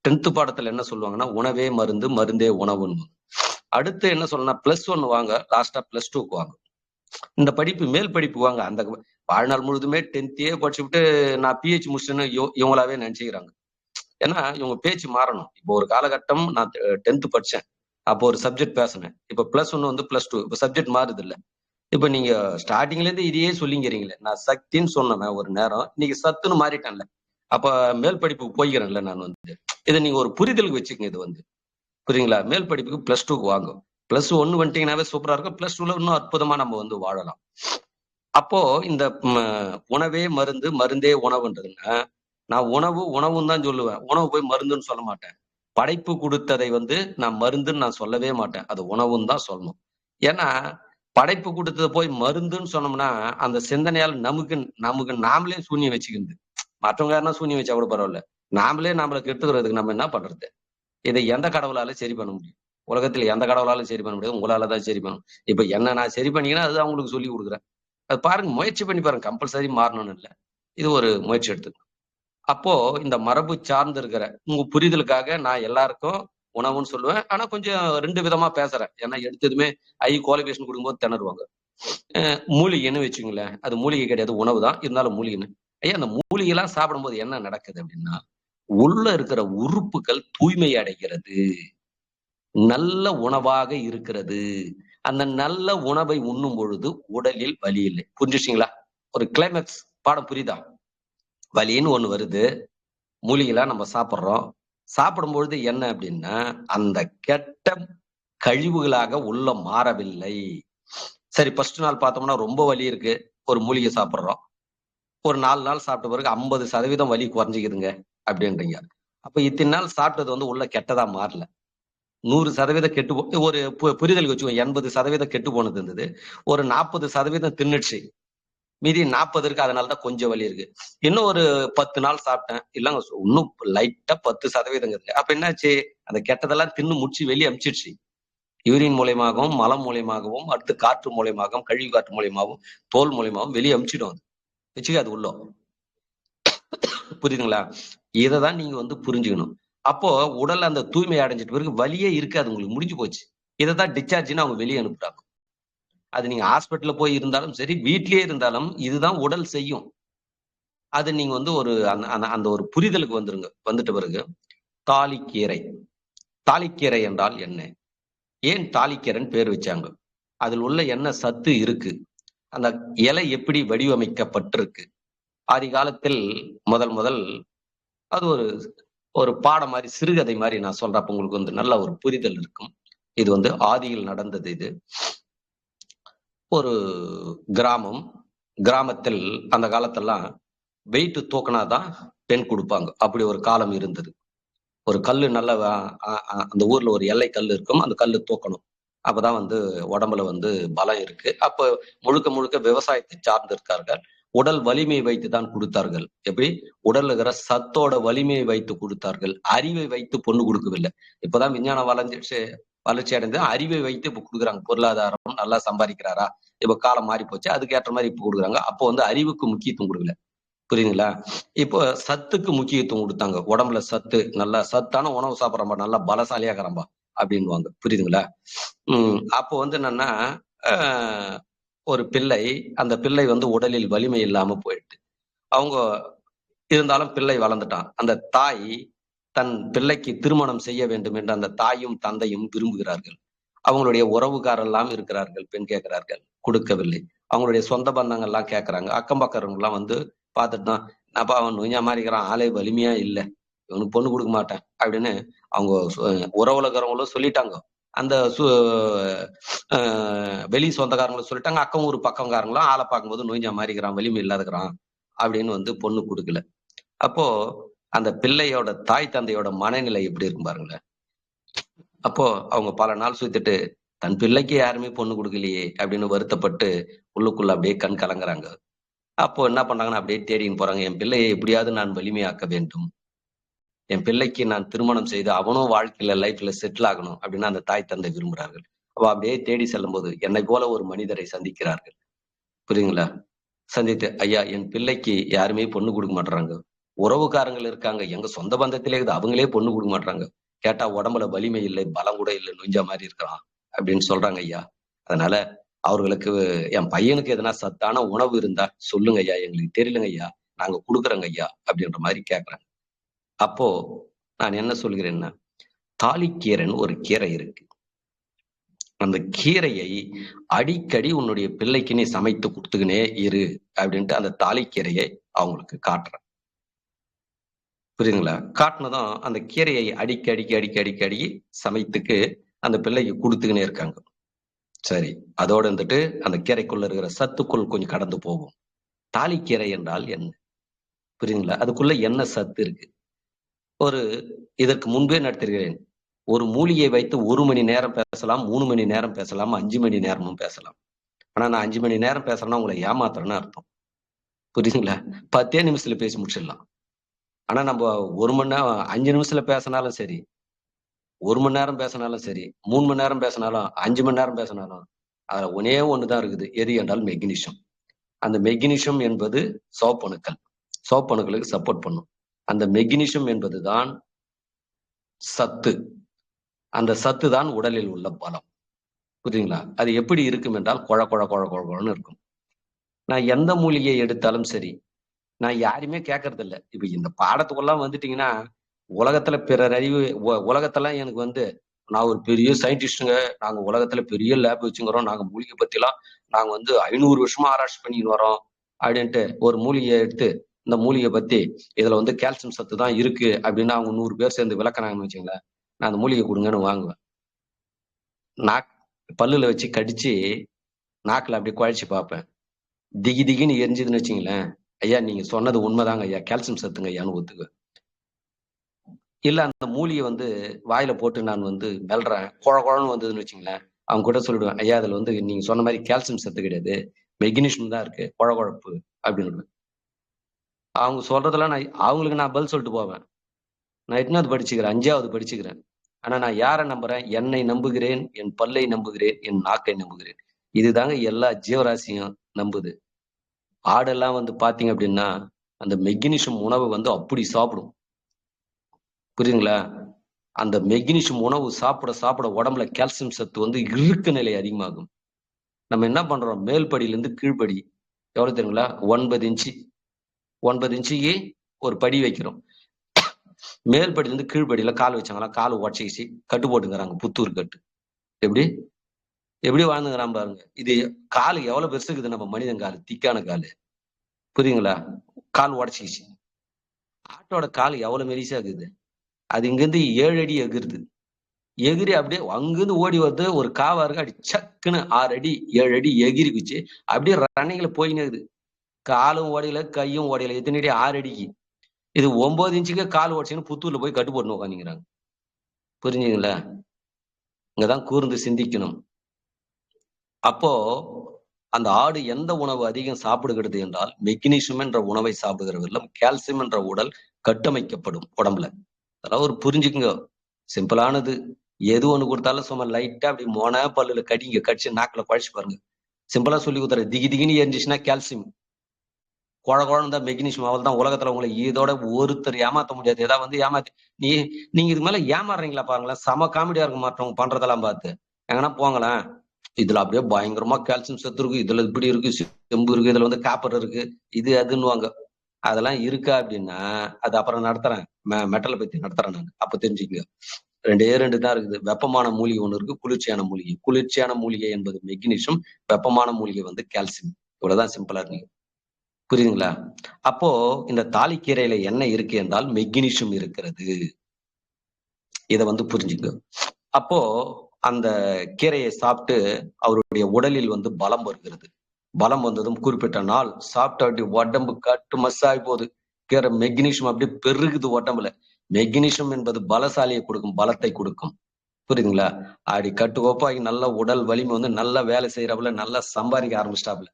10th பாடத்துல என்ன சொல்லுவாங்கன்னா உணவே மருந்து, மருந்தே உணவுன்னு. அடுத்து என்ன சொல்லணும்னா +1 வாங்க, லாஸ்டா +2க்கு வாங்க. இந்த படிப்பு மேல் படிப்பு வாங்க. அந்த வாழ்நாள் முழுதுமே 10th படிச்சுட்டு நான் PH முடிச்சுன்னு இவங்களாவே நினைச்சுக்கிறாங்க. ஏன்னா இவங்க பேச்சு மாறணும். இப்போ ஒரு காலகட்டம் நான் 10th படிச்சேன். அப்போ ஒரு சப்ஜெக்ட் பேசினேன். இப்ப +1 +2 இப்ப சப்ஜெக்ட் மாறுது இல்ல. இப்ப நீங்க ஸ்டார்டிங்ல இருந்து இதையே சொல்லிங்கிறீங்களே. நான் சக்தின்னு சொன்னேன் ஒரு நேரம், இன்னைக்கு சத்துன்னு மாறிட்டேன்ல. அப்ப மேல் படிப்புக்கு போய்க்கிறேன்ல நான் இதை நீங்க ஒரு புரிதலுக்கு வச்சுக்கங்க. இது புரியுங்களா? மேல் படிப்புக்கு +2க்கு வாங்க. +1 வந்துட்டீங்கன்னாவே சூப்பரா இருக்கும். +2ல இன்னும் அற்புதமா நம்ம வாழலாம். அப்போ இந்த உணவே மருந்து, மருந்தே உணவுன்றதுன்னா நான் உணவுன்னு தான் சொல்லுவேன். உணவு போய் மருந்துன்னு சொல்ல மாட்டேன். படைப்பு கொடுத்ததை நான் மருந்துன்னு நான் சொல்லவே மாட்டேன். அது உணவுன்னு தான் சொல்லணும். ஏன்னா படைப்பு கொடுத்ததை போய் மருந்துன்னு சொன்னோம்னா அந்த சிந்தனையால் நமக்கு நமக்கு நாமளே சூன்யம் வச்சுக்கிறது. மற்றவங்க யாருன்னா சூன்யம் வச்சா கூட பரவாயில்ல. நாமளே நம்மளை கெடுத்துக்கிறதுக்கு நம்ம என்ன பண்றது? இதை எந்த கடவுளால சரி பண்ண முடியும்? உலகத்துல எந்த கடவுளாலும் சரி பண்ண முடியாது. உங்களால தான் சரி பண்ணணும். இப்ப என்ன நான் சரி பண்ணீங்கன்னா அது அவங்களுக்கு சொல்லி கொடுக்குறேன். அது பாருங்க, முயற்சி பண்ணி பாருங்க. கம்பல்சரி மாறணும்னு இல்லை. இது ஒரு முயற்சி எடுத்து அப்போ இந்த மரபு சார்ந்து இருக்கிற உங்க புரிதலுக்காக நான் எல்லாருக்கும் உணவுன்னு சொல்லுவேன். ஆனா கொஞ்சம் 2 விதமா பேசுறேன். ஏன்னா எடுத்ததுமே குவாலிஃபிகேஷன் கொடுக்கும்போது திணறுவாங்க. மூலிகைன்னு வச்சுங்களேன். அது மூலிகை கிடையாது, உணவு தான். இருந்தாலும் மூலிகைன்னு. ஐயா அந்த மூலிகை எல்லாம் சாப்பிடும்போது என்ன நடக்குது அப்படின்னா உள்ள இருக்கிற உறுப்புகள் தூய்மை அடைகிறது, நல்ல உணவாக இருக்கிறது. அந்த நல்ல உணவை உண்ணும் பொழுது உடலில் வலி இல்லை. புரிஞ்சுச்சிங்களா? ஒரு கிளைமேக்ஸ் பாடம் புரியுதா? வலின்னு ஒண்ணு வருது, மூலிகைலாம் நம்ம சாப்பிடுறோம். சாப்பிடும் பொழுது என்ன அப்படின்னா அந்த கெட்ட கழிவுகளாக உள்ள மாறவில்லை. சரி, ஃபர்ஸ்ட் நாள் பார்த்தோம்னா ரொம்ப வலி இருக்கு, ஒரு மூலிகை சாப்பிடுறோம். ஒரு 4 நாள் சாப்பிட்ட பிறகு 50% வலி குறைஞ்சிக்குதுங்க அப்படின்றீங்க. அப்ப இத்தனை நாள் சாப்பிட்டது உள்ள கெட்டதா மாறல. 100% கெட்டு ஒரு புரிதலுக்கு வச்சுக்கோங்க. 80% கெட்டு போனது இருந்தது. ஒரு 40% தின்னுடுச்சு. மீதி 40 இருக்கு. அதனாலதான் கொஞ்சம் வலி இருக்கு. இன்னும் ஒரு 10 நாள் சாப்பிட்டேன். இல்லங்க இன்னும் லைட்டா 10% இருக்கு. அப்ப என்னாச்சு? அந்த கெட்டதெல்லாம் தின்னு முடிச்சு வெளியே அமிச்சிடுச்சு. யூரின் மூலியமாகவும், மலம் மூலியமாகவும், அடுத்து காற்று மூலியமாகவும், கழிவு காற்று மூலியமாகவும், தோல் மூலியமாகவும் வெளியே அமிச்சிடும். அது வச்சுக்க அது உள்ள. புரியுதுங்களா? இதைதான் நீங்க புரிஞ்சுக்கணும். அப்போ உடல் அந்த தூய்மை அடைஞ்சிட்டு பிறகு வலியே இருக்காது, உங்களுக்கு முடிஞ்சு போச்சு. இதைதான் டிஸ்சார்ஜ்னு அவங்க வெளியே அனுப்புறாங்க. அது நீங்க ஹாஸ்பிட்டல்ல போய் இருந்தாலும் சரி, வீட்லயே இருந்தாலும் இதுதான் உடல் செய்யும். அது நீங்க வந்து ஒரு அந்த ஒரு புரிதலுக்கு வந்துருங்க. வந்துட்ட பிறகு தாலிக்கீரை. தாலிக்கீரை என்றால் என்ன? ஏன் தாலிக்கீரைன்னு பேர் வச்சாங்க? அதில் உள்ள என்ன சத்து இருக்கு? அந்த இலை எப்படி வடிவமைக்கப்பட்டிருக்கு? ஆதி காலத்தில் முதல் முதல் அது ஒரு ஒரு பாடம் மாதிரி, சிறுகதை மாதிரி நான் சொல்றப்ப உங்களுக்கு வந்து நல்ல ஒரு புரிதல் இருக்கும். இது வந்து ஆதியில் நடந்தது. இது ஒரு கிராமம். கிராமத்தில் அந்த காலத்தெல்லாம் வெயிட் தூக்கினாதான் பெண் கொடுப்பாங்க. அப்படி ஒரு காலம் இருந்தது. ஒரு கல்லு நல்ல அந்த ஊர்ல ஒரு எல்லை கல் இருக்கும். அந்த கல்லு தூக்கணும். அப்பதான் வந்து உடம்புல வந்து பலம் இருக்கு. அப்ப முழுக்க முழுக்க விவசாயத்தை சார்ந்து இருக்கார்கள். உடல் வலிமையை வைத்து தான் கொடுத்தார்கள். எப்படி? உடல்ல இருக்கிற சத்தோட வலிமையை வைத்து கொடுத்தார்கள். அறிவை வைத்து பொண்ணு கொடுக்கவில்லை. இப்பதான் விஞ்ஞானம் வளர்ச்சி அடைந்து அறிவை வைத்து இப்ப கொடுக்குறாங்க. பொருளாதாரம் நல்லா சம்பாதிக்கிறாரா, இப்ப காலம் மாறி போச்சு, அதுக்கு ஏற்ற மாதிரி இப்ப கொடுக்குறாங்க. அப்போ வந்து அறிவுக்கு முக்கியத்துவம் கொடுக்கல. புரியுதுங்களா? இப்போ சத்துக்கு முக்கியத்துவம் கொடுத்தாங்க. உடம்புல சத்து, நல்லா சத்தான உணவு சாப்பிட்றம்பா, நல்லா பலசாலியா இருக்கிறம்பா அப்படின்வாங்க. புரியுதுங்களா? அப்போ வந்து என்னன்னா, ஒரு பிள்ளை, அந்த பிள்ளை வந்து உடலில் வலிமை இல்லாம போயிட்டு, அவங்க இருந்தாலும் பிள்ளை வளர்ந்துட்டான். அந்த தாய் தன் பிள்ளைக்கு திருமணம் செய்ய வேண்டும் என்று அந்த தாயும் தந்தையும் விரும்புகிறார்கள். அவங்களுடைய உறவுக்காரெல்லாம் இருக்கிறார்கள், பெண் கேட்கிறார்கள், கொடுக்கவில்லை. அவங்களுடைய சொந்த பந்தங்கள் எல்லாம் கேட்கறாங்க. அக்கம் பக்கம் எல்லாம் வந்து பார்த்துட்டு தான், அப்ப அவன் நுஞ்சா மாதிரி இருக்கிறான், ஆளே வலிமையா இல்லை, இவனுக்கு பொண்ணு கொடுக்க மாட்டேன் அப்படின்னு அவங்க உறவுல இருக்கிறவங்களும் சொல்லிட்டாங்க. அந்த வெளி சொந்தக்காரங்களும் சொல்லிட்டாங்க. அக்கம் ஊர் பக்கம்காரங்களும் ஆளை பார்க்கும்போது நொய்ஞ்சா மாதிரி இருக்கிறான், வலிமை இல்லாதக்கிறான் அப்படின்னு வந்து பொண்ணு கொடுக்கல. அப்போ அந்த பிள்ளையோட தாய் தந்தையோட மனநிலை எப்படி இருக்கும் பாருங்களேன். அப்போ அவங்க பல நாள் சுத்திட்டு தன் பிள்ளைக்கு யாருமே பொண்ணு கொடுக்கலையே அப்படின்னு வருத்தப்பட்டு உள்ளுக்குள்ள அப்படியே கண் கலங்குறாங்க. அப்போ என்ன பண்றாங்கன்னா, அப்படியே தேடின்னு போறாங்க. என் பிள்ளையை எப்படியாவது நான் வலிமையாக்க வேண்டும், என் பிள்ளைக்கு நான் திருமணம் செய்து அவனும் வாழ்க்கையில லைஃப்ல செட்டில் ஆகணும் அப்படின்னு அந்த தாய் தந்தை விரும்புகிறார்கள். அப்ப அப்படியே தேடி செல்லும் போது என்னை போல ஒரு மனிதரை சந்திக்கிறார்கள். புரியுங்களா? சந்தித்து, ஐயா என் பிள்ளைக்கு யாருமே பொண்ணு கொடுக்க மாட்டாங்க, உறவுக்காரங்கள் இருக்காங்க, எங்க சொந்த பந்தத்திலே இருக்குது, அவங்களே பொண்ணு கொடுக்க மாட்டாங்க, கேட்டா உடம்புல வலிமை இல்லை, பலம் கூட இல்லை, நுஞ்ச மாதிரி இருக்கிறான் அப்படின்னு சொல்றாங்க ஐயா. அதனால அவர்களுக்கு என் பையனுக்கு எதனா சத்தான உணவு இருந்தா சொல்லுங்க ஐயா, எங்களுக்கு தெரியலங்க ஐயா, நாங்க கொடுக்குறோங்க ஐயா அப்படின்ற மாதிரி கேட்கறாங்க. அப்போ நான் என்ன சொல்கிறேன்னா, தாலிக்கீரைன்னு ஒரு கீரை இருக்கு. அந்த கீரையை அடிக்கடி உன்னுடைய பிள்ளைக்கு நீ சமைத்து கொடுத்துக்கினே இரு அப்படின்ட்டு அந்த தாலிக்கீரையை அவங்களுக்கு காட்டுறேன். புரியுதுங்களா? காட்டினதும் அந்த கீரையை அடிக்கடி சமைத்துக்கு அந்த பிள்ளைக்கு கொடுத்துக்கினே இருக்காங்க. சரி, அதோடு வந்துட்டு அந்த கீரைக்குள்ள இருக்கிற சத்துக்குள் கொஞ்சம் கடந்து போகும். தாலிக்கீரை என்றால் என்ன? புரியுதுங்களா? அதுக்குள்ள என்ன சத்து இருக்கு? இதற்கு முன்பே நடத்திருக்கிறேன். ஒரு மூலிகை வைத்து 1 மணி நேரம் பேசலாம், 3 மணி நேரம் பேசலாம், 5 மணி நேரமும் பேசலாம். ஆனா நான் 5 மணி நேரம் பேசுறேன்னா உங்களை ஏமாத்துறேன்னு அர்த்தம். புரியுதுங்களா? 10 நிமிஷத்துல பேசி முடிச்சிடலாம். ஆனா நம்ம 1 மணி நேரம் 5 நிமிஷத்துல பேசினாலும் சரி, 1 மணி நேரம் பேசினாலும் சரி, 3 மணி நேரம் பேசினாலும், 5 மணி நேரம் பேசினாலும், அதுல ஒன்னே ஒண்ணுதான் இருக்குது. எது என்றால் மெக்னீசியம். அந்த மெக்னீசியம் என்பது சிவப்பணுக்கள். சிவப்பணுக்களுக்கு சப்போர்ட் பண்ணும். அந்த மெக்னீசியம் என்பதுதான் சத்து. அந்த சத்து தான் உடலில் உள்ள பலம். புரியுதுங்களா? அது எப்படி இருக்கும் என்றால் கொழன்னு இருக்கும். நான் எந்த மூலிகையை எடுத்தாலும் சரி, நான் யாருமே கேட்கறது இல்ல. இப்ப இந்த பாடத்துக்குள்ளாம் வந்துட்டீங்கன்னா, உலகத்துல பிறர் அறிவு உலகத்தெல்லாம் எனக்கு வந்து, நான் ஒரு பெரிய சயின்டிஸ்டுங்க, நாங்க உலகத்துல பெரிய லேப் வச்சுக்கிறோம், நாங்க மூலிகை பத்திலாம் நாங்க வந்து 500 வருஷமா ஆராய்ச்சி பண்ணிட்டு வரோம் அப்படின்ட்டு ஒரு மூலிகையை எடுத்து, இந்த மூலிகை பத்தி இதுல வந்து கால்சியம் சத்து தான் இருக்கு அப்படின்னு அவங்க 100 பேர் சேர்ந்து விளக்குனாங்கன்னு வச்சுங்களேன், நான் அந்த மூலிகை கொடுங்கன்னு வாங்குவேன். பல்லுல வச்சு கடிச்சு நாக்குல அப்படியே குழைச்சு பார்ப்பேன். திகின்னு எரிஞ்சுதுன்னு வச்சுங்களேன், ஐயா நீங்க சொன்னது உண்மைதாங்க ஐயா, கால்சியம் சத்துங்க ஐயான்னு ஒத்துக்குவேன். இல்ல அந்த மூலிகை வந்து வாயில போட்டு நான் வந்து மெல்றேன், குழன்னு வந்ததுன்னு வச்சுங்களேன், அவங்க கூட சொல்லிடுவேன், ஐயா அதுல வந்து நீங்க சொன்ன மாதிரி கால்சியம் சத்து கிடையாது, மெக்னீசியம் தான் இருக்கு, குழப்பு அப்படின்னு. அவங்க சொல்றதெல்லாம் அவங்களுக்கு நான் பதில் சொல்லிட்டு போவேன். நான் 8வது படிச்சுக்கிறேன், 5வது படிச்சுக்கிறேன். ஆனா நான் யாரை நம்புறேன்? என்னை நம்புகிறேன், என் பல்லை நம்புகிறேன், என் நாக்கை நம்புகிறேன். இதுதாங்க எல்லா ஜீவராசியும் நம்புது. ஆடெல்லாம் வந்து பாத்தீங்க அப்படின்னா, அந்த மெக்னீசியம் உணவை வந்து அப்படி சாப்பிடும். புரியுதுங்களா? அந்த மெக்னீசியம் உணவு சாப்பிட சாப்பிட உடம்புல கால்சியம் சத்து வந்து இறுக்க நிலை அதிகமாகும். நம்ம என்ன பண்றோம், மேல் படியிலிருந்து கீழ்ப்படி எவ்வளவு தெரியுங்களா? 9 இன்ச்சு 9 இன்ச்சுக்கு ஒரு படி வைக்கிறோம். மேல் படியிலிருந்து கீழ்ப்படியில கால் வச்சாங்களா, கால் உடச்சிக்கிச்சு கட்டு போட்டுங்கிறாங்க, புத்தூர் கட்டு. எப்படி எப்படி வாழ்ந்துங்கிறான் பாருங்க. இது காலு எவ்வளவு பெருசு இருக்குது நம்ம மனிதன் காலு, திக்கான காலு. புரியுதுங்களா? கால் உடச்சிக்கிச்சு. ஆட்டோட கால் எவ்வளவு மெலிசா இருக்குது. அது இங்கிருந்து 7 அடி எகிருது. எகிரி அப்படியே அங்கிருந்து ஓடி வந்து ஒரு காவா இருக்கு, அப்படி சக்குன்னு 6 அடி 7 அடி எகிரி குச்சி அப்படியே ரன்னிங்ல போயின்னு இருக்குது. காலும் ஓடையில கையும் ஓடையில எத்தனை அடி, 6 அடிக்கு. இது 9 இன்ச்சுக்கு கால் உடச்சின்னு புத்தூர்ல போய் கட்டு போட்டு உட்காந்துக்கிறாங்க. புரிஞ்சுங்களா? இங்கதான் கூர்ந்து சிந்திக்கணும். அப்போ அந்த ஆடு எந்த உணவு அதிகம் சாப்பிடுகிறது என்றால், மெக்னீசியம் என்ற உணவை சாப்பிடுகிறவர்களும் கால்சியம் என்ற உடல் கட்டமைக்கப்படும் உடம்புல. அதெல்லாம் ஒரு புரிஞ்சுக்குங்க. சிம்பிளானது. எது ஒண்ணு கொடுத்தாலும் சும்மா லைட்டா அப்படி மொன பல்லுல கடிங்க, கடிச்சு நாக்குல குழைச்சு பாருங்க. சிம்பிளா சொல்லி கொடுத்துறேன். திகி திகின்னு எரிஞ்சிச்சுன்னா கால்சியம், குழ குழந்தை மெக்னீசியம். அவள் தான் உலகத்துல உங்களை இதோட ஒருத்தர் ஏமாத்த முடியாது. ஏதாவது வந்து ஏமாத்தி நீங்க இதுக்கு மேல ஏமாறுறீங்களா பாருங்களேன். செம காமெடியா இருக்க மாட்டவங்க பண்றதெல்லாம் பார்த்து எங்கன்னா போங்களேன். இதுல அப்படியே பயங்கரமா கால்சியம் சத்து இருக்கு, இதுல இப்படி இருக்கு, செம்பு இருக்கு, இதுல வந்து காப்பர் இருக்கு, இது அதுன்னுவாங்க. அதெல்லாம் இருக்கா அப்படின்னா அது அப்புறம் நடத்துறேன், மெட்டலை பத்தி நடத்துறேன் நான், அப்ப தெரிஞ்சுக்கங்க. 2 தான் இருக்குது. வெப்பமான மூலிகை ஒண்ணு இருக்கு, குளிர்ச்சியான மூலிகை. குளிர்ச்சியான மூலிகை என்பது மெக்னீசியம், வெப்பமான மூலிகை வந்து கால்சியம். இவ்வளவுதான் சிம்பிளா இருக்கு. புரியுதுங்களா? அப்போ இந்த தாளிக்கீரையில என்ன இருக்கு என்றால் மெக்னீசியம் இருக்கிறது. இதை வந்து புரிஞ்சுக்க. அப்போ அந்த கீரையை சாப்பிட்டு அவருடைய உடலில் வந்து பலம் வருகிறது. பலம் வந்ததும் குறிப்பிட்ட நாள் சாப்பிட்டு உடம்பு கட்டு மசாகி போகுது. கீரை மெக்னீசியம் அப்படியே பெருகுது உடம்புல. மெக்னீசியம் என்பது பலசாலியை கொடுக்கும், பலத்தை கொடுக்கும். புரியுதுங்களா? அப்படி கட்டுக்கோப்பாகி நல்ல உடல் வலிமை வந்து நல்லா வேலை செய்யறப்பல நல்லா சம்பாதிக்க ஆரம்பிச்சிட்டாப்புல.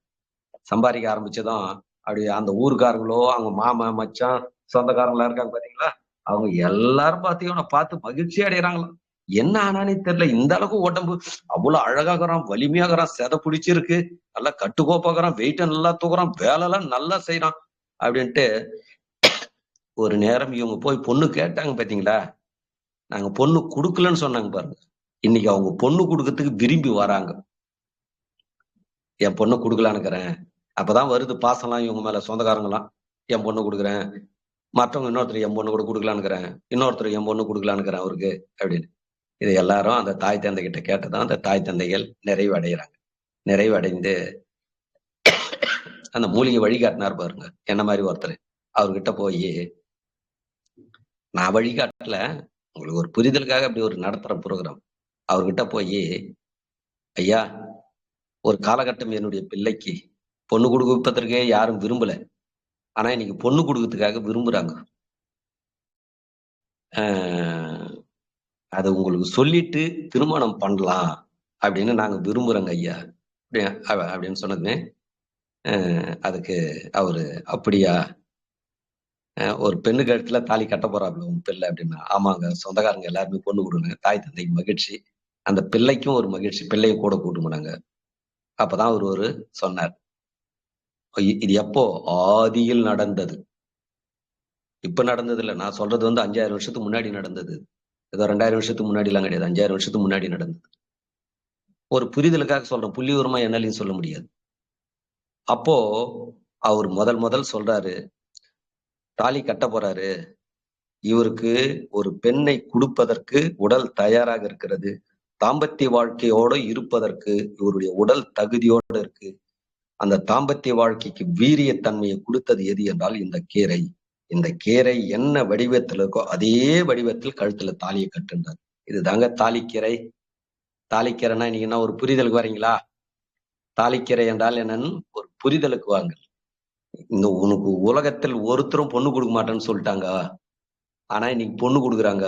சம்பாதிக்க ஆரம்பிச்சதும் அப்படி அந்த ஊருக்காரங்களோ, அவங்க மாமா மச்சான் சொந்தக்காரங்களா இருக்காங்க பாத்தீங்களா, அவங்க எல்லாரும் பாத்தீங்கன்னா பார்த்து மகிழ்ச்சி அடைகிறாங்களாம். என்ன ஆனானே தெரியல, இந்த அளவுக்கு உடம்பு அவ்வளவு அழகாகிறான், வலிமையாகிறான், செதை பிடிச்சிருக்கு, நல்லா கட்டுக்கோப்பாகிறான், வெயிட்ட நல்லா தூக்குறான், வேலை எல்லாம் நல்லா செய்யறான் அப்படின்ட்டு. ஒரு நேரம் இவங்க போய் பொண்ணு கேட்டாங்க பாத்தீங்களா, நாங்க பொண்ணு குடுக்கலன்னு சொன்னாங்க பாருங்க. இன்னைக்கு அவங்க பொண்ணு கொடுக்கறதுக்கு விரும்பி வராங்க. என் பொண்ணு குடுக்கலான்னுக்கிறேன். அப்பதான் வருது பாசம்லாம் இவங்க மேல, சொந்தக்காரங்களாம். என் பொண்ணு கொடுக்குறேன், மற்றவங்க இன்னொருத்தர் என் பொண்ணு கூட கொடுக்கலான்னுக்கிறேன், இன்னொருத்தர் என் பொண்ணு கொடுக்கலான்னுக்கிறேன் அவருக்கு அப்படின்னு. இது எல்லாரும் அந்த தாய் தந்தை கிட்ட கேட்டதான் அந்த தாய் தந்தைகள் நிறைவு அடைகிறாங்க. நிறைவு அடைந்து அந்த மூலிகை வழிகாட்டினார் பாருங்க, என்ன மாதிரி ஒருத்தர். அவர்கிட்ட போய், நான் வழிகாட்டல, உங்களுக்கு ஒரு புரிதலுக்காக அப்படி ஒரு நடத்துற ப்ரோக்ராம். அவர்கிட்ட போய், ஐயா, ஒரு காலகட்டம் என்னுடைய பிள்ளைக்கு பொண்ணு கொடுப்பதற்கே யாரும் விரும்பல, ஆனா இன்னைக்கு பொண்ணு கொடுக்கறதுக்காக விரும்புறாங்க. அதை உங்களுக்கு சொல்லிட்டு திருமணம் பண்ணலாம் அப்படின்னு நாங்க விரும்புறோங்க ஐயா அப்படின்னு சொன்னதுமே, அதுக்கு அவரு, அப்படியா, ஒரு பெண்ணு கழுத்துல தாலி கட்ட போறாப்புல உங்க பிள்ளை அப்படின்னா, ஆமாங்க, சொந்தக்காரங்க எல்லாருமே பொண்ணு கொடுங்க, தாய் தந்தைக்கு மகிழ்ச்சி, அந்த பிள்ளைக்கும் ஒரு மகிழ்ச்சி, பிள்ளையும் கூட கூட்டுமுனாங்க. அப்பதான் ஒரு சொன்னார், இது எப்போ ஆதியில் நடந்தது, இப்ப நடந்தது இல்ல, நான் சொல்றது வந்து 5000 வருஷத்துக்கு முன்னாடி நடந்தது. ஏதோ 2000 வருஷத்துக்கு முன்னாடி எல்லாம் கிடையாது, 5000 வருஷத்துக்கு முன்னாடி நடந்தது. ஒரு புரிதலுக்காக சொல்றேன், புள்ளிவரமா என்னாலையும் சொல்ல முடியாது. அப்போ அவர் முதல் சொல்றாரு, தாலி கட்ட போறாரு, இவருக்கு ஒரு பெண்ணை கொடுப்பதற்கு உடல் தயாராக இருக்கிறது, தாம்பத்திய வாழ்க்கையோட இருப்பதற்கு இவருடைய உடல் தகுதியோட இருக்கு. அந்த தாம்பத்திய வாழ்க்கைக்கு வீரியத்தன்மையை கொடுத்தது எது என்றால் இந்த கீரை. இந்த கீரை என்ன வடிவத்தில் இருக்கோ அதே வடிவத்தில் கழுத்துல தாலியை கட்டுன்றார். இதுதாங்க தாலிக்கீரை. தாலிக்கீரைனா நீங்க என்ன ஒரு புரிதலுக்கு வரீங்களா? தாலிக்கீரை என்றால் என்னன்னு ஒரு புரிதலுக்கு வாங்க. இந்த உனக்கு உலகத்தில் ஒருத்தரும் பொண்ணு கொடுக்க மாட்டேன்னு சொல்லிட்டாங்க, ஆனா இன்னைக்கு பொண்ணு கொடுக்குறாங்க.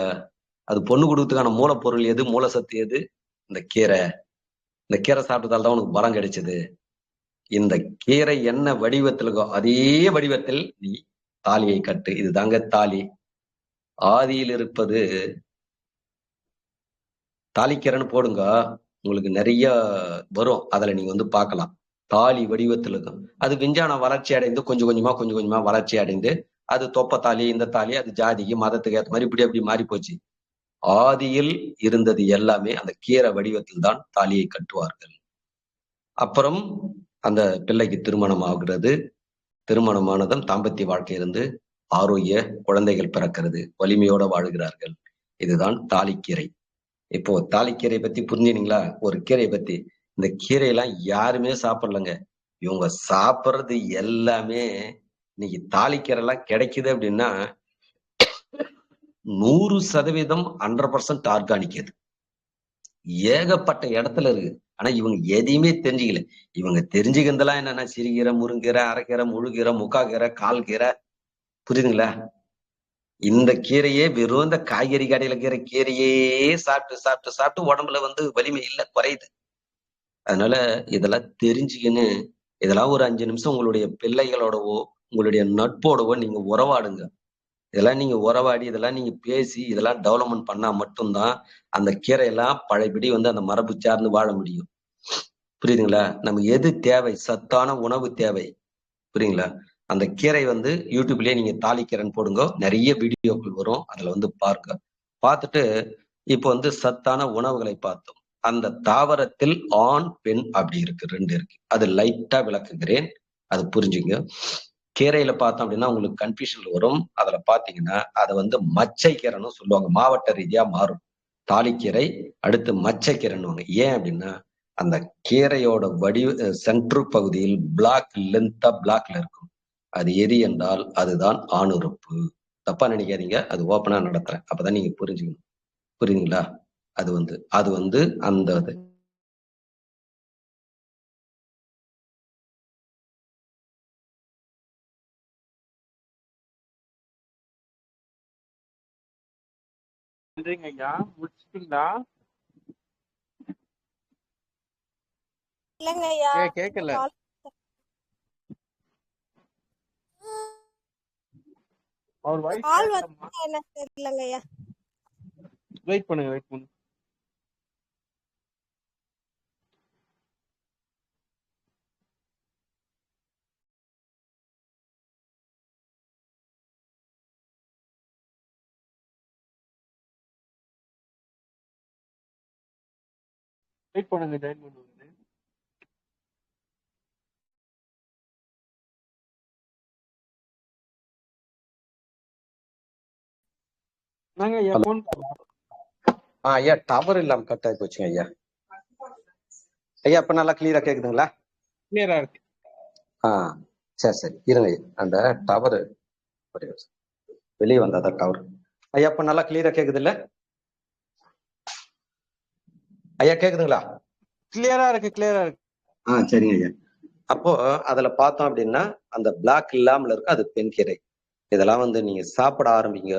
அது பொண்ணு கொடுக்கறதுக்கான மூலப்பொருள் எது, மூலசத்து எது? இந்த கீரை. இந்த கீரை சாப்பிட்டதால தான் உனக்கு பலம் கிடைச்சது. இந்த கீரை என்ன வடிவத்தில் இருக்கோ அதே வடிவத்தில் நீ தாலியை கட்டு. இதுதாங்க தாலி. ஆதியில் இருப்பது தாலிக்கீரைன்னு போடுங்க, உங்களுக்கு நிறைய வரும், அதுல நீங்க வந்து பார்க்கலாம். தாலி வடிவத்தில் இருக்கும். அது விஞ்ஞான வளர்ச்சி அடைந்து கொஞ்சம் கொஞ்சமா வளர்ச்சி அடைந்து அது தொப்ப தாலி, இந்த தாலி, அது ஜாதிக்கு மதத்துக்கு ஏற்ற மாதிரி இப்படி அப்படி மாறி போச்சு. ஆதியில் இருந்தது எல்லாமே அந்த கீரை வடிவத்தில் தான் தாலியை கட்டுவார்கள். அப்புறம் அந்த பிள்ளைக்கு திருமணம் ஆகிறது. திருமணமானதும் தாம்பத்திய வாழ்க்கை இருந்து ஆரோக்கிய குழந்தைகள் பிறக்கிறது, வலிமையோட வாழுகிறார்கள். இதுதான் தாலிக்கீரை. இப்போ தாலிக்கீரை பத்தி புரிஞ்சுனீங்களா? ஒரு கீரையை பத்தி. இந்த கீரையெல்லாம் யாருமே சாப்பிடலங்க. இவங்க சாப்பிடுறது எல்லாமே இன்னைக்கு தாலிக்கீரை எல்லாம் கிடைக்குது அப்படின்னா 100% 100% ஆர்கானிக். அது ஏகப்பட்ட இடத்துல இருக்கு. ஆனா இவங்க எதையுமே தெரிஞ்சுக்கல. இவங்க தெரிஞ்சுக்கிறதெல்லாம் என்னன்னா சிறுகீரை, முருங்கீரை, அரைக்கீரை, முழுக்கீரை, முக்காக்கீரை, கால் கீரை. புரியுதுங்களா? இந்த கீரையே வெறும் இந்த காய்கறி கடையில இருக்கிற கீரையே சாப்பிட்டு சாப்பிட்டு சாப்பிட்டு உடம்புல வலிமை இல்ல, குறையுது. அதனால இதெல்லாம் தெரிஞ்சுக்கின்னு இதெல்லாம் ஒரு 5 நிமிஷம் உங்களுடைய பிள்ளைகளோடவோ உங்களுடைய நட்போடவோ நீங்க உறவாடுங்க. இதெல்லாம் நீங்க உறவாடி இதெல்லாம் நீங்க பேசி இதெல்லாம் டெவலப்மெண்ட் பண்ணா மட்டும்தான் அந்த கீரையெல்லாம் பழையபடி அந்த மரபு சார்ந்து வாழ முடியும். புரியுதுங்களா? நமக்கு எது தேவை? சத்தான உணவு தேவை. புரியுங்களா? அந்த கீரை யூடியூப்லயே நீங்க தாலிக்கீரைன்னு போடுங்க, நிறைய வீடியோக்கள் வரும். அதுல பாருங்க. பார்த்துட்டு இப்போ சத்தான உணவுகளை பார்த்தோம். அந்த தாவரத்தில் ஆண் பெண் அப்படி இருக்கு, 2 இருக்கு. அது லைட்டா விளக்குகிறேன், அது புரிஞ்சுங்க. கீரையில பார்த்தோம் அப்படின்னா உங்களுக்கு கன்ஃபியூஷன் வரும். அதுல பாத்தீங்கன்னா அதை மச்சை கீரைன்னு சொல்லுவாங்க, மாவட்ட ரீதியா மாறும். தாலிக்கீரை அடுத்து மச்சை கீரைன்னுவாங்க. ஏன் அப்படின்னா அந்த கீரையோட சென்ட்ரு பகுதியில் பிளாக் லென்த்தா பிளாக்ல இருக்கும். அது எது என்றால் அதுதான் ஆணுறுப்பு. தப்பா நினைக்காதீங்க, அது ஓப்பனா நடத்துறேன், அப்பதான் நீங்க புரிஞ்சுக்கணும். புரியுதுங்களா? அது அந்த நன்றிங்க ஐயா. முடிச்சிட்டீங்களா? இல்லங்க ஐயா, கேட்கல. அவர் வாய்ஸ் கால் வந்து என்ன தெரியலங்க ஐயா. வெயிட் பண்ணுங்க, வெயிட் பண்ணுங்க. வெயிட் பண்ணுங்க, ஜாயின் பண்ணுங்க. நாங்க ஐயா போன் ஐயா டவர் இல்லாம கட் ஆகி போச்சுங்க ஐயா. ஐயா இப்ப நல்லா கிளியரா கேக்குதுங்களா? கிளியரா இருக்கு. சரி சரி இருங்க. அந்த டவர் வெளியே வந்தாதான் டவர். ஐயா இப்ப நல்லா கிளியரா கேக்குது இல்ல ஐயா? கேக்குதுங்களா? கிளியரா இருக்கு, கிளியரா இருக்கு. சரிங்க ஐயா. அப்போ அதுல பார்த்தோம் அப்படின்னா அந்த பிளாக் இல்லாமல் இருக்கு, அது பெண் கீரை. இதெல்லாம் நீங்க சாப்பிட ஆரம்பிங்க.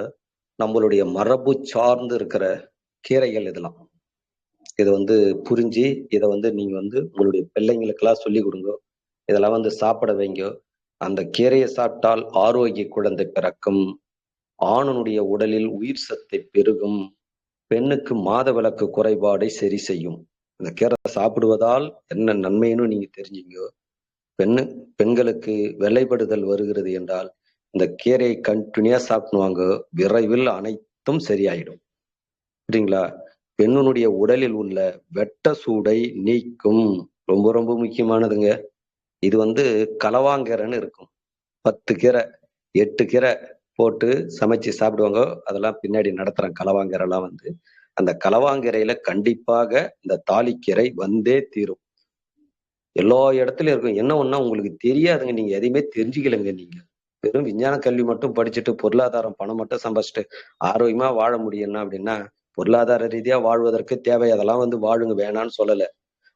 நம்மளுடைய மரபு சார்ந்து இருக்கிற கீரைகள் இதெல்லாம். இது புரிஞ்சு இதை நீங்க உங்களுடைய பிள்ளைங்களுக்கெல்லாம் சொல்லி கொடுங்க. இதெல்லாம் சாப்பிட வைங்க. அந்த கீரையை சாப்பிட்டால் ஆரோக்கிய குழந்தை பிறக்கும், ஆணுடைய உடலில் உயிர் சத்தை பெருகும், பெண்ணுக்கு மாதவிலக்கு குறைபாடை சரி செய்யும். இந்த கீரை சாப்பிடுவதால் என்ன நன்மைன்னு நீங்க தெரிஞ்சுங்க. பெண்களுக்கு வெள்ளைப்படுதல் வருகிறது என்றால் இந்த கீரையை கண்டினியூா சாப்பிடுவாங்க, விரைவில் அனைத்தும் சரியாயிடும். சரிங்களா? பெண்ணுடைய உடலில் உள்ள வெட்ட சூடை நீக்கும். ரொம்ப ரொம்ப முக்கியமானதுங்க. இது களவாங்கீரைன்னு இருக்கும். 10 கீரை 8 கீரை போட்டு சமைச்சு சாப்பிடுவாங்க. அதெல்லாம் பின்னாடி நடத்துறேன். களவாங்கீரைலாம் அந்த களவாங்கீரையில கண்டிப்பாக இந்த தாலிக்கீரை வந்தே தீரும். எல்லா இடத்துலயும் இருக்கும். என்ன ஒண்ணா உங்களுக்கு தெரியாதுங்க, நீங்க எதையுமே தெரிஞ்சுக்கலைங்க. நீங்க வெறும் விஞ்ஞான கல்வி மட்டும் படிச்சுட்டு பொருளாதாரம் பணம் மட்டும் சம்பாதிச்சுட்டு ஆரோக்கியமா வாழ முடியும்னா அப்படின்னா பொருளாதார ரீதியா வாழ்வதற்கு தேவை, அதெல்லாம் வாழுங்க, வேணான்னு சொல்லல.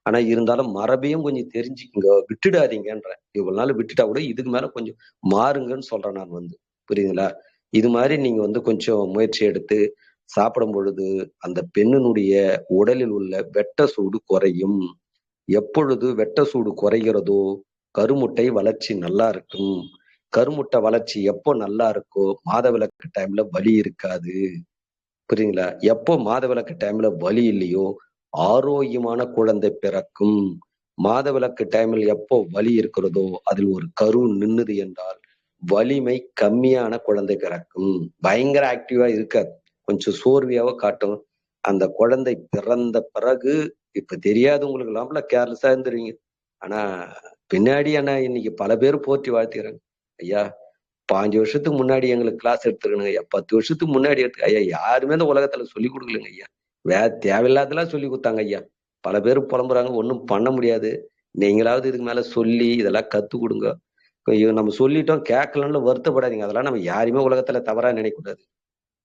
ஆனா இருந்தாலும் மரபையும் கொஞ்சம் தெரிஞ்சுக்குங்க, விட்டுடாதீங்கன்றேன். இவ்வளவு நாள் விட்டுட்டா கூட இதுக்கு மேல கொஞ்சம் மாறுங்கன்னு சொல்றேன் நான். புரியுதுங்களா? இது மாதிரி நீங்க கொஞ்சம் முயற்சி எடுத்து சாப்பிடும் பொழுது அந்த பெண்ணினுடைய உடலில் உள்ள வெட்ட சூடு குறையும். எப்பொழுது வெட்ட சூடு குறைகிறதோ கருமுட்டை வளர்ச்சி நல்லா இருக்கும். கருமுட்டை வளர்ச்சி எப்போ நல்லா இருக்கோ மாதவிலக்கு டைம்ல வலி இருக்காது. புரியுங்களா? எப்போ மாதவிலக்கு டைம்ல வலி இல்லையோ ஆரோக்கியமான குழந்தை பிறக்கும். மாதவிலக்கு டைமில் எப்போ வலி இருக்கிறதோ அதில் ஒரு கரு நின்னுது என்றால் வலிமை கம்மியான குழந்தை பிறக்கும். பயங்கர ஆக்டிவா இருக்காது, கொஞ்சம் சோர்வியாவோ காட்டும். அந்த குழந்தை பிறந்த பிறகு இப்ப தெரியாது உங்களுக்கு எல்லாம் கேர்லெஸ்ஸா இருந்துருவீங்க. ஆனா பின்னாடி இன்னைக்கு பல பேர் போற்றி வாழ்த்துக்கிறாங்க. ஐயா 5 வருஷத்துக்கு முன்னாடி எங்களுக்கு கிளாஸ் எடுத்துருக்கணுங்க ஐயா, 10 வருஷத்துக்கு முன்னாடி எடுத்து ஐயா யாருமே இந்த உலகத்துல சொல்லி கொடுக்கலங்க ஐயா, வேற தேவையில்லாதெல்லாம் சொல்லி கொடுத்தாங்க ஐயா. பல பேர் புலம்புறாங்க, ஒன்றும் பண்ண முடியாது. நீங்களாவது இதுக்கு மேல சொல்லி இதெல்லாம் கத்து கொடுங்க. ஐயோ நம்ம சொல்லிட்டோம் கேட்கலன்னு வருத்தப்படாதீங்க. அதெல்லாம் நம்ம யாருமே உலகத்துல தவறா நினைக்க கூடாது.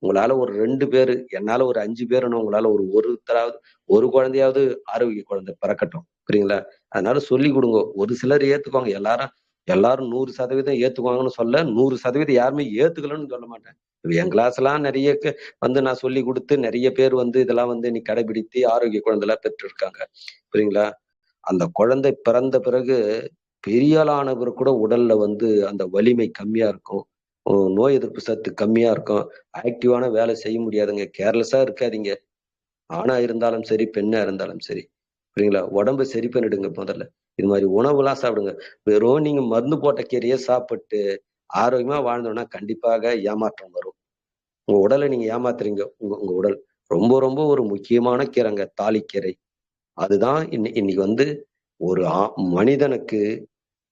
உங்களால ஒரு 2 பேரு, என்னால ஒரு 5 பேருன்னு உங்களால ஒருத்தராவது ஒரு குழந்தையாவது ஆரோக்கிய குழந்தை பிறக்கட்டும். புரியுங்களா? அதனால சொல்லி கொடுங்க. ஒரு சிலர் ஏத்துக்குவாங்க, எல்லாரும் 100% ஏத்துக்குவாங்கன்னு சொல்ல, 100% யாருமே ஏத்துக்கலன்னு சொல்ல மாட்டேன். என் கிளாஸ் எல்லாம் நிறைய நான் சொல்லி கொடுத்து நிறைய பேர் இதெல்லாம் நீ கடைபிடித்து ஆரோக்கிய குழந்தை எல்லாம் பெற்று இருக்காங்க. புரியுங்களா? அந்த குழந்தை பிறந்த பிறகு பெரிய ஆளானவர் கூட உடல்ல அந்த வலிமை கம்மியா இருக்கும், நோய் எதிர்ப்பு சத்து கம்மியா இருக்கும், ஆக்டிவான வேலை செய்ய முடியாதுங்க. கேர்லெஸ்ஸா இருக்காதீங்க. ஆணா இருந்தாலும் சரி, பெண்ணா இருந்தாலும் சரி. புரியுங்களா? உடம்பை சரி பண்ணிடுங்க. முதல்ல இது மாதிரி உணவுலாம் சாப்பிடுங்க. வெறும் நீங்க மருந்து போட்ட கீரையை சாப்பிட்டு ஆரோக்கியமா வாழ்ந்தோம்னா கண்டிப்பாக ஏமாற்றம் வரும். உங்க உடலை நீங்க ஏமாத்துறீங்க. உங்க உடல் ரொம்ப ரொம்ப ஒரு முக்கியமான கீரைங்க தாலிக்கீரை. அதுதான் இன்னைக்கு ஒரு மனிதனுக்கு,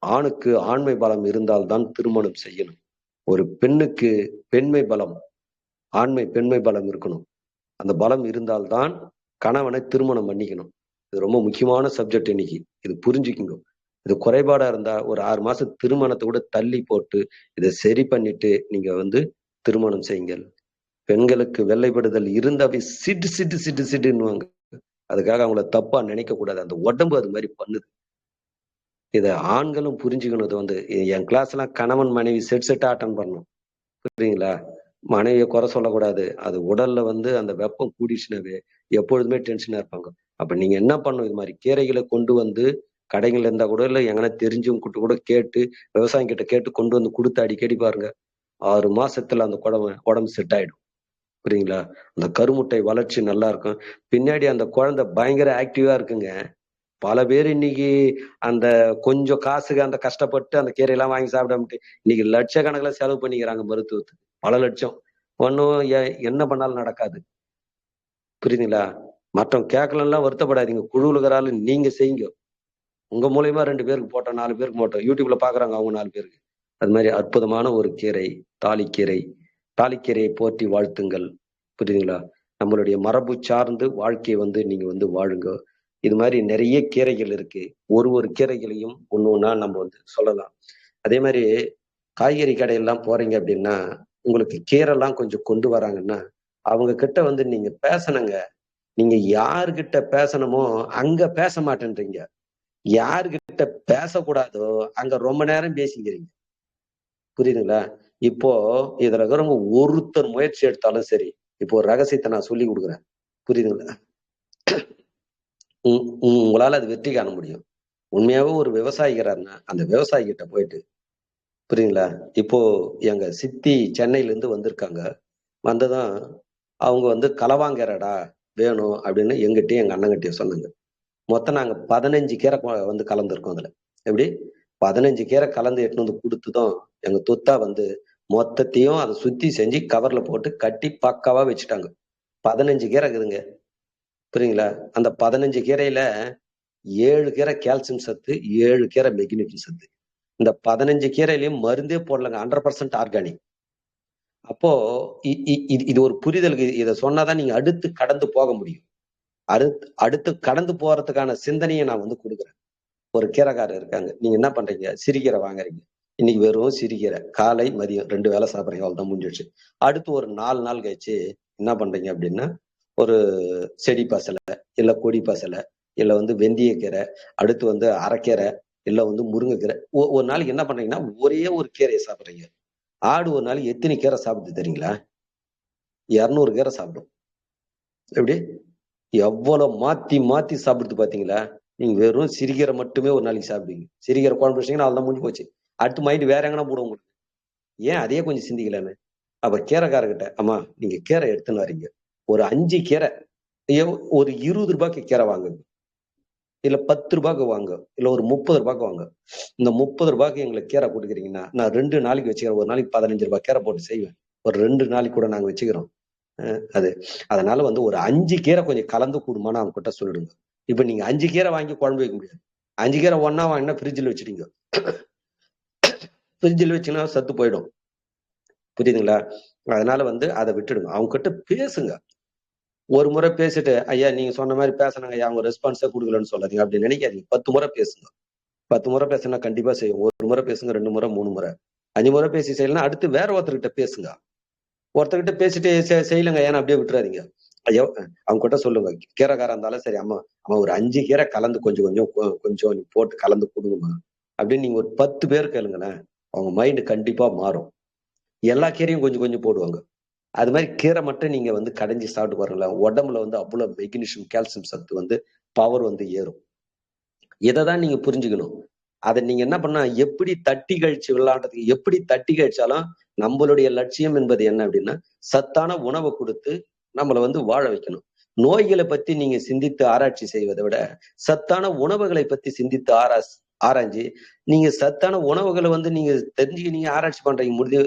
ஆணுக்கு ஆண்மை பலம் இருந்தால்தான் திருமணம் செய்யணும். ஒரு பெண்ணுக்கு பெண்மை பலம், பெண்மை பலம் இருக்கணும். அந்த பலம் இருந்தால்தான் கணவனை திருமணம் பண்ணிக்கணும். இது ரொம்ப முக்கியமான சப்ஜெக்ட் இன்னைக்கு. இது புரிஞ்சுக்குங்க. இது குறைபாடா இருந்தா ஒரு 6 மாசம் திருமணத்தை கூட தள்ளி போட்டு இதை சரி பண்ணிட்டு நீங்க திருமணம் செய்யுங்கள். பெண்களுக்கு வெள்ளைப்படுதல் இருந்தாவே சிட்டு சிட்டு சிட்டு சிட்டுன்னுவாங்க. அதுக்காக அவங்கள தப்பா நினைக்க கூடாது. அந்த உடம்பு அது மாதிரி பண்ணுது. இதை ஆண்களும் புரிஞ்சுக்கணும். என் கிளாஸ் எல்லாம் கணவன் மனைவி செட்டா அட்டன் பண்ணணும். புரியுங்களா? மனைவியை குறை சொல்லக்கூடாது. அது உடல்ல அந்த வெப்பம் கூடிச்சுனாவே எப்பொழுதுமே டென்ஷனா இருப்பாங்க. அப்ப நீங்க என்ன பண்ணணும், இது மாதிரி கீரைகளை கொண்டு கடைகள்ல இருந்தா கூட இல்லை எங்கன்னா தெரிஞ்சவங்க கிட்ட கூட கேட்டு, விவசாயம் கிட்ட கேட்டு கொண்டு கொடுத்து அடிக்கடி பாருங்க. 6 மாசத்துல அந்த உடம்பு செட் ஆயிடும். புரியுங்களா? அந்த கருமுட்டை வளர்ச்சி நல்லா இருக்கும். பின்னாடி அந்த குழந்தை பயங்கர ஆக்டிவா இருக்குங்க. பல பேர் இன்னைக்கு அந்த கொஞ்சம் காசுக்கு அந்த கஷ்டப்பட்டு அந்த கீரையெல்லாம் வாங்கி சாப்பிடாமட்டு இன்னைக்கு லட்சக்கணக்கில் செலவு பண்ணிக்கிறாங்க மருத்துவத்துக்கு. பல லட்சம். ஒன்னும் என்ன பண்ணாலும் நடக்காது. புரியுதுங்களா? மற்றவங்க கேட்கலாம் வருத்தப்படாதீங்க. குழுவுலுகிறாள் நீங்க செய்யுங்க. உங்க மூலியமா 2 பேருக்கு போட்டோம், 4 பேருக்கு போட்டோம். யூடியூப்ல பாக்குறாங்க அவங்க 4 பேருக்கு. அது மாதிரி அற்புதமான ஒரு கீரை தாலிக்கீரை. தாலிக்கீரையை போற்றி வாழ்த்துங்கள். புரியுதுங்களா? நம்மளுடைய மரபு சார்ந்து வாழ்க்கையை நீங்க வாழுங்க. இது மாதிரி நிறைய கீரைகள் இருக்கு. ஒரு கீரைகளையும் ஒண்ணா நம்ம சொல்லலாம். அதே மாதிரி காய்கறி கடையெல்லாம் போறீங்க அப்படின்னா உங்களுக்கு கீரை எல்லாம் கொஞ்சம் கொண்டு வராங்கன்னா அவங்க கிட்ட நீங்க பேசணுங்க. நீங்க யாருகிட்ட பேசணுமோ அங்க பேச மாட்டேன்றீங்க. யாருகிட்ட பேசக்கூடாதோ அங்க ரொம்ப நேரம் பேசிக்கிறீங்க. புரியுதுங்களா? இப்போ இதுல இருக்கிறவங்க ஒருத்தர் முயற்சி எடுத்தாலும் சரி, இப்போ ஒரு ரகசியத்தை நான் சொல்லி கொடுக்குறேன். புரியுதுங்களா? உங்களால அது வெற்றி காண முடியும். உண்மையாவே ஒரு விவசாயிக்கிறாருன்னா அந்த விவசாயி கிட்ட போயிட்டு, புரியுங்களா? இப்போ எங்க சித்தி சென்னையில இருந்து வந்திருக்காங்க. வந்ததும் அவங்க களவாங்கீரைடா வேணும் அப்படின்னு எங்கிட்டயும் எங்க அண்ணங்கிட்டயும் சொன்னாங்க. மொத்தம் நாங்க 15 கீரை கலந்துருக்கோம். அதுல எப்படி 15 கீரை கலந்து எட்டுன்னு கொடுத்ததும் எங்க தொத்தா மொத்தத்தையும் அதை சுத்தி செஞ்சு கவர்ல போட்டு கட்டி பக்காவா வச்சுட்டாங்க. 15 கீரை இருக்குதுங்க. புரியுங்களா? அந்த 15 கீரையில 7 கீரை கால்சியம் சத்து, 7 கீரை மெக்னீசியம் சத்து. இந்த 15 கீரையிலையும் மருந்தே போடலங்க. 100% ஆர்கானிக். அப்போ இது ஒரு புரிதலுக்கு இதை சொன்னாதான் நீங்க அடுத்து கடந்து போக முடியும். அடுத்து கடந்து போறதுக்கான சிந்தனையை நான் கொடுக்குறேன். ஒரு கீரைக்காரர் இருக்காங்க. நீங்க என்ன பண்றீங்க? சிறுகீரை வாங்குறீங்க. இன்னைக்கு வெறும் சிறுகீரை காலை மதியம் 2 வேளை சாப்பிட்றீங்க. அவ்வளவுதான் முடிஞ்சிடுச்சு. அடுத்து ஒரு 4 நாள் கழிச்சு என்ன பண்றீங்க அப்படின்னா ஒரு செடி பசலை இல்ல கொடி பசலை இல்ல வெந்தயக்கீரை, அடுத்து அரைக்கீரை இல்ல முருங்கைக்கீரை. ஒரு நாளைக்கு என்ன பண்றீங்கன்னா ஒரே ஒரு கீரையை சாப்பிட்றீங்க. ஆடு ஒரு நாளைக்கு எத்தனை கீரை சாப்பிடுது தெரியுங்களா? 200 கீரை சாப்பிடும். எப்படி எவ்வளவு மாத்தி மாத்தி சாப்பிடுது பாத்தீங்களா? நீங்க வெறும் சிறுகீரை மட்டுமே ஒரு நாளைக்கு சாப்பிடுவீங்க. சிறுகீரை குழம்பு வச்சீங்கன்னா அவ்வளவுதான் முடிஞ்சு போச்சு. அடுத்து மைண்ட் வேற எங்கன்னா போடுவோம் உங்களுக்கு. ஏன் அதையே கொஞ்சம் சிந்திக்கலான்னு. அப்ப கீரைக்காரர்கிட்ட, அம்மா நீங்க கீரை எடுத்துன்னு வரீங்க, ஒரு 5 கீரை ஒரு 20 ரூபாய்க்கு கீரை வாங்குங்க. இல்ல 10 ரூபாய்க்கு வாங்க, இல்ல ஒரு 30 ரூபாய்க்கு வாங்க. இந்த 30 ரூபாய்க்கு எங்களுக்கு கீரை கொடுக்குறீங்கன்னா நான் 2 நாளைக்கு வச்சுக்கிறேன். ஒரு நாளைக்கு 15 ரூபாய் கீரை போட்டு செய்வேன். ஒரு 2 நாளைக்கு கூட நாங்க வச்சுக்கிறோம். அது அதனால வந்து ஒரு 5 கீரை கொஞ்சம் கலந்து கூடுமான்னு அவங்க கிட்ட சொல்லிடுங்க. இப்ப நீங்க 5 கீரை வாங்கி குழம்பு வைக்க முடியாது. 5 கீரை ஒன்னா வாங்கினா ஃப்ரிட்ஜில் வச்சுட்டீங்க. ஃப்ரிட்ஜில் வச்சுன்னா சத்து போயிடும். புரியுதுங்களா? அதனால வந்து அதை விட்டுடுங்க. அவங்க கிட்ட பேசுங்க. ஒரு முறை பேசிட்டு ஐயா நீங்க சொன்ன மாதிரி பேசினாங்க ஐயா, அவங்க ரெஸ்பான்ஸா கொடுக்கலன்னு சொல்லாதீங்க அப்படி நினைக்காதீங்க. 10 முறை பேசுங்க. 10 முறை பேசினா கண்டிப்பா செய்யும். 1 முறை பேசுங்க, 2 முறை, 3 முறை, 5 முறை பேசி செய்யலாம். அடுத்து வேற ஒருத்தர்கிட்ட பேசுங்க. ஒருத்தர்கிட்ட பேசிட்டு செய்யலங்க ஏன்னா அப்படியே விட்டுறாதீங்க. ஐயோ அவங்க கிட்ட சொல்லுங்க. கீரைக்காரா இருந்தாலும் சரி, அம்மா ஒரு 5 கீரை கலந்து கொஞ்சம் போட்டு கலந்து கொடுங்கம்மா அப்படின்னு நீங்க ஒரு 10 பேர் கேளுங்களேன். அவங்க மைண்ட் கண்டிப்பா மாறும். எல்லா கீரையும் கொஞ்சம் கொஞ்சம் போடுவாங்க. அது மாதிரி கீரை மட்டும் நீங்க வந்து கடைஞ்சி சாப்பிட்டு பாருங்களேன். உடம்புல வந்து அவ்வளவு மெக்னீசியம், கால்சியம் சத்து வந்து பவர் வந்து ஏறும். இதைதான் நீங்க புரிஞ்சுக்கணும். அதை நீங்க என்ன பண்ணா எப்படி தட்டி கழிச்சு விளையாடுறதுக்கு, எப்படி தட்டி கழிச்சாலும் நம்மளுடைய லட்சியம் என்பது என்ன அப்படின்னா சத்தான உணவை கொடுத்து நம்மளை வந்து வாழ வைக்கணும். நோய்களை பத்தி நீங்க சிந்தித்து ஆராய்ச்சி செய்வதை விட சத்தான உணவுகளை பத்தி சிந்தித்து ஆராய்ச்சி நீங்க சத்தான உணவுகளை வந்து நீங்க தெரிஞ்சுக்க நீங்க ஆராய்ச்சி பண்றீங்க. முடிஞ்ச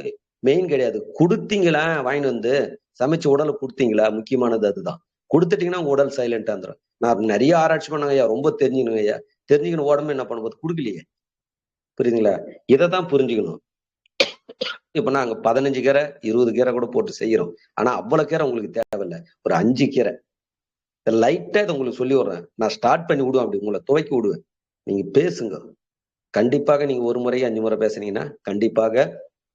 மெயின் கிடையாது. கொடுத்தீங்களா வாங்கிட்டு வந்து சமைச்சு உடலை கொடுத்தீங்களா, முக்கியமானது அதுதான். கொடுத்துட்டீங்கன்னா உங்க உடல் சைலண்டா இருந்துடும். நான் நிறைய ஆராய்ச்சி பண்ணாங்க ஐயா, ரொம்ப தெரிஞ்சுக்கணுங்க ஐயா, தெரிஞ்சுக்கணும் உடம்பு என்ன பண்ணும்போது கொடுக்கலையே. புரியுதுங்களா? இதைதான் புரிஞ்சுக்கணும். இப்ப நாங்க 15 கீரை 20 கீரை கூட போட்டு செய்யறோம். ஆனா அவ்வளவு கீரை உங்களுக்கு தேவையில்லை. ஒரு 5 கீரை லைட்டா இதை உங்களுக்கு சொல்லி விடுறேன். நான் ஸ்டார்ட் பண்ணி விடுவேன், அப்படி உங்களை துவைக்கி விடுவேன். நீங்க பேசுங்க. கண்டிப்பாக நீங்க ஒரு முறை 5 முறை பேசுனீங்கன்னா கண்டிப்பாக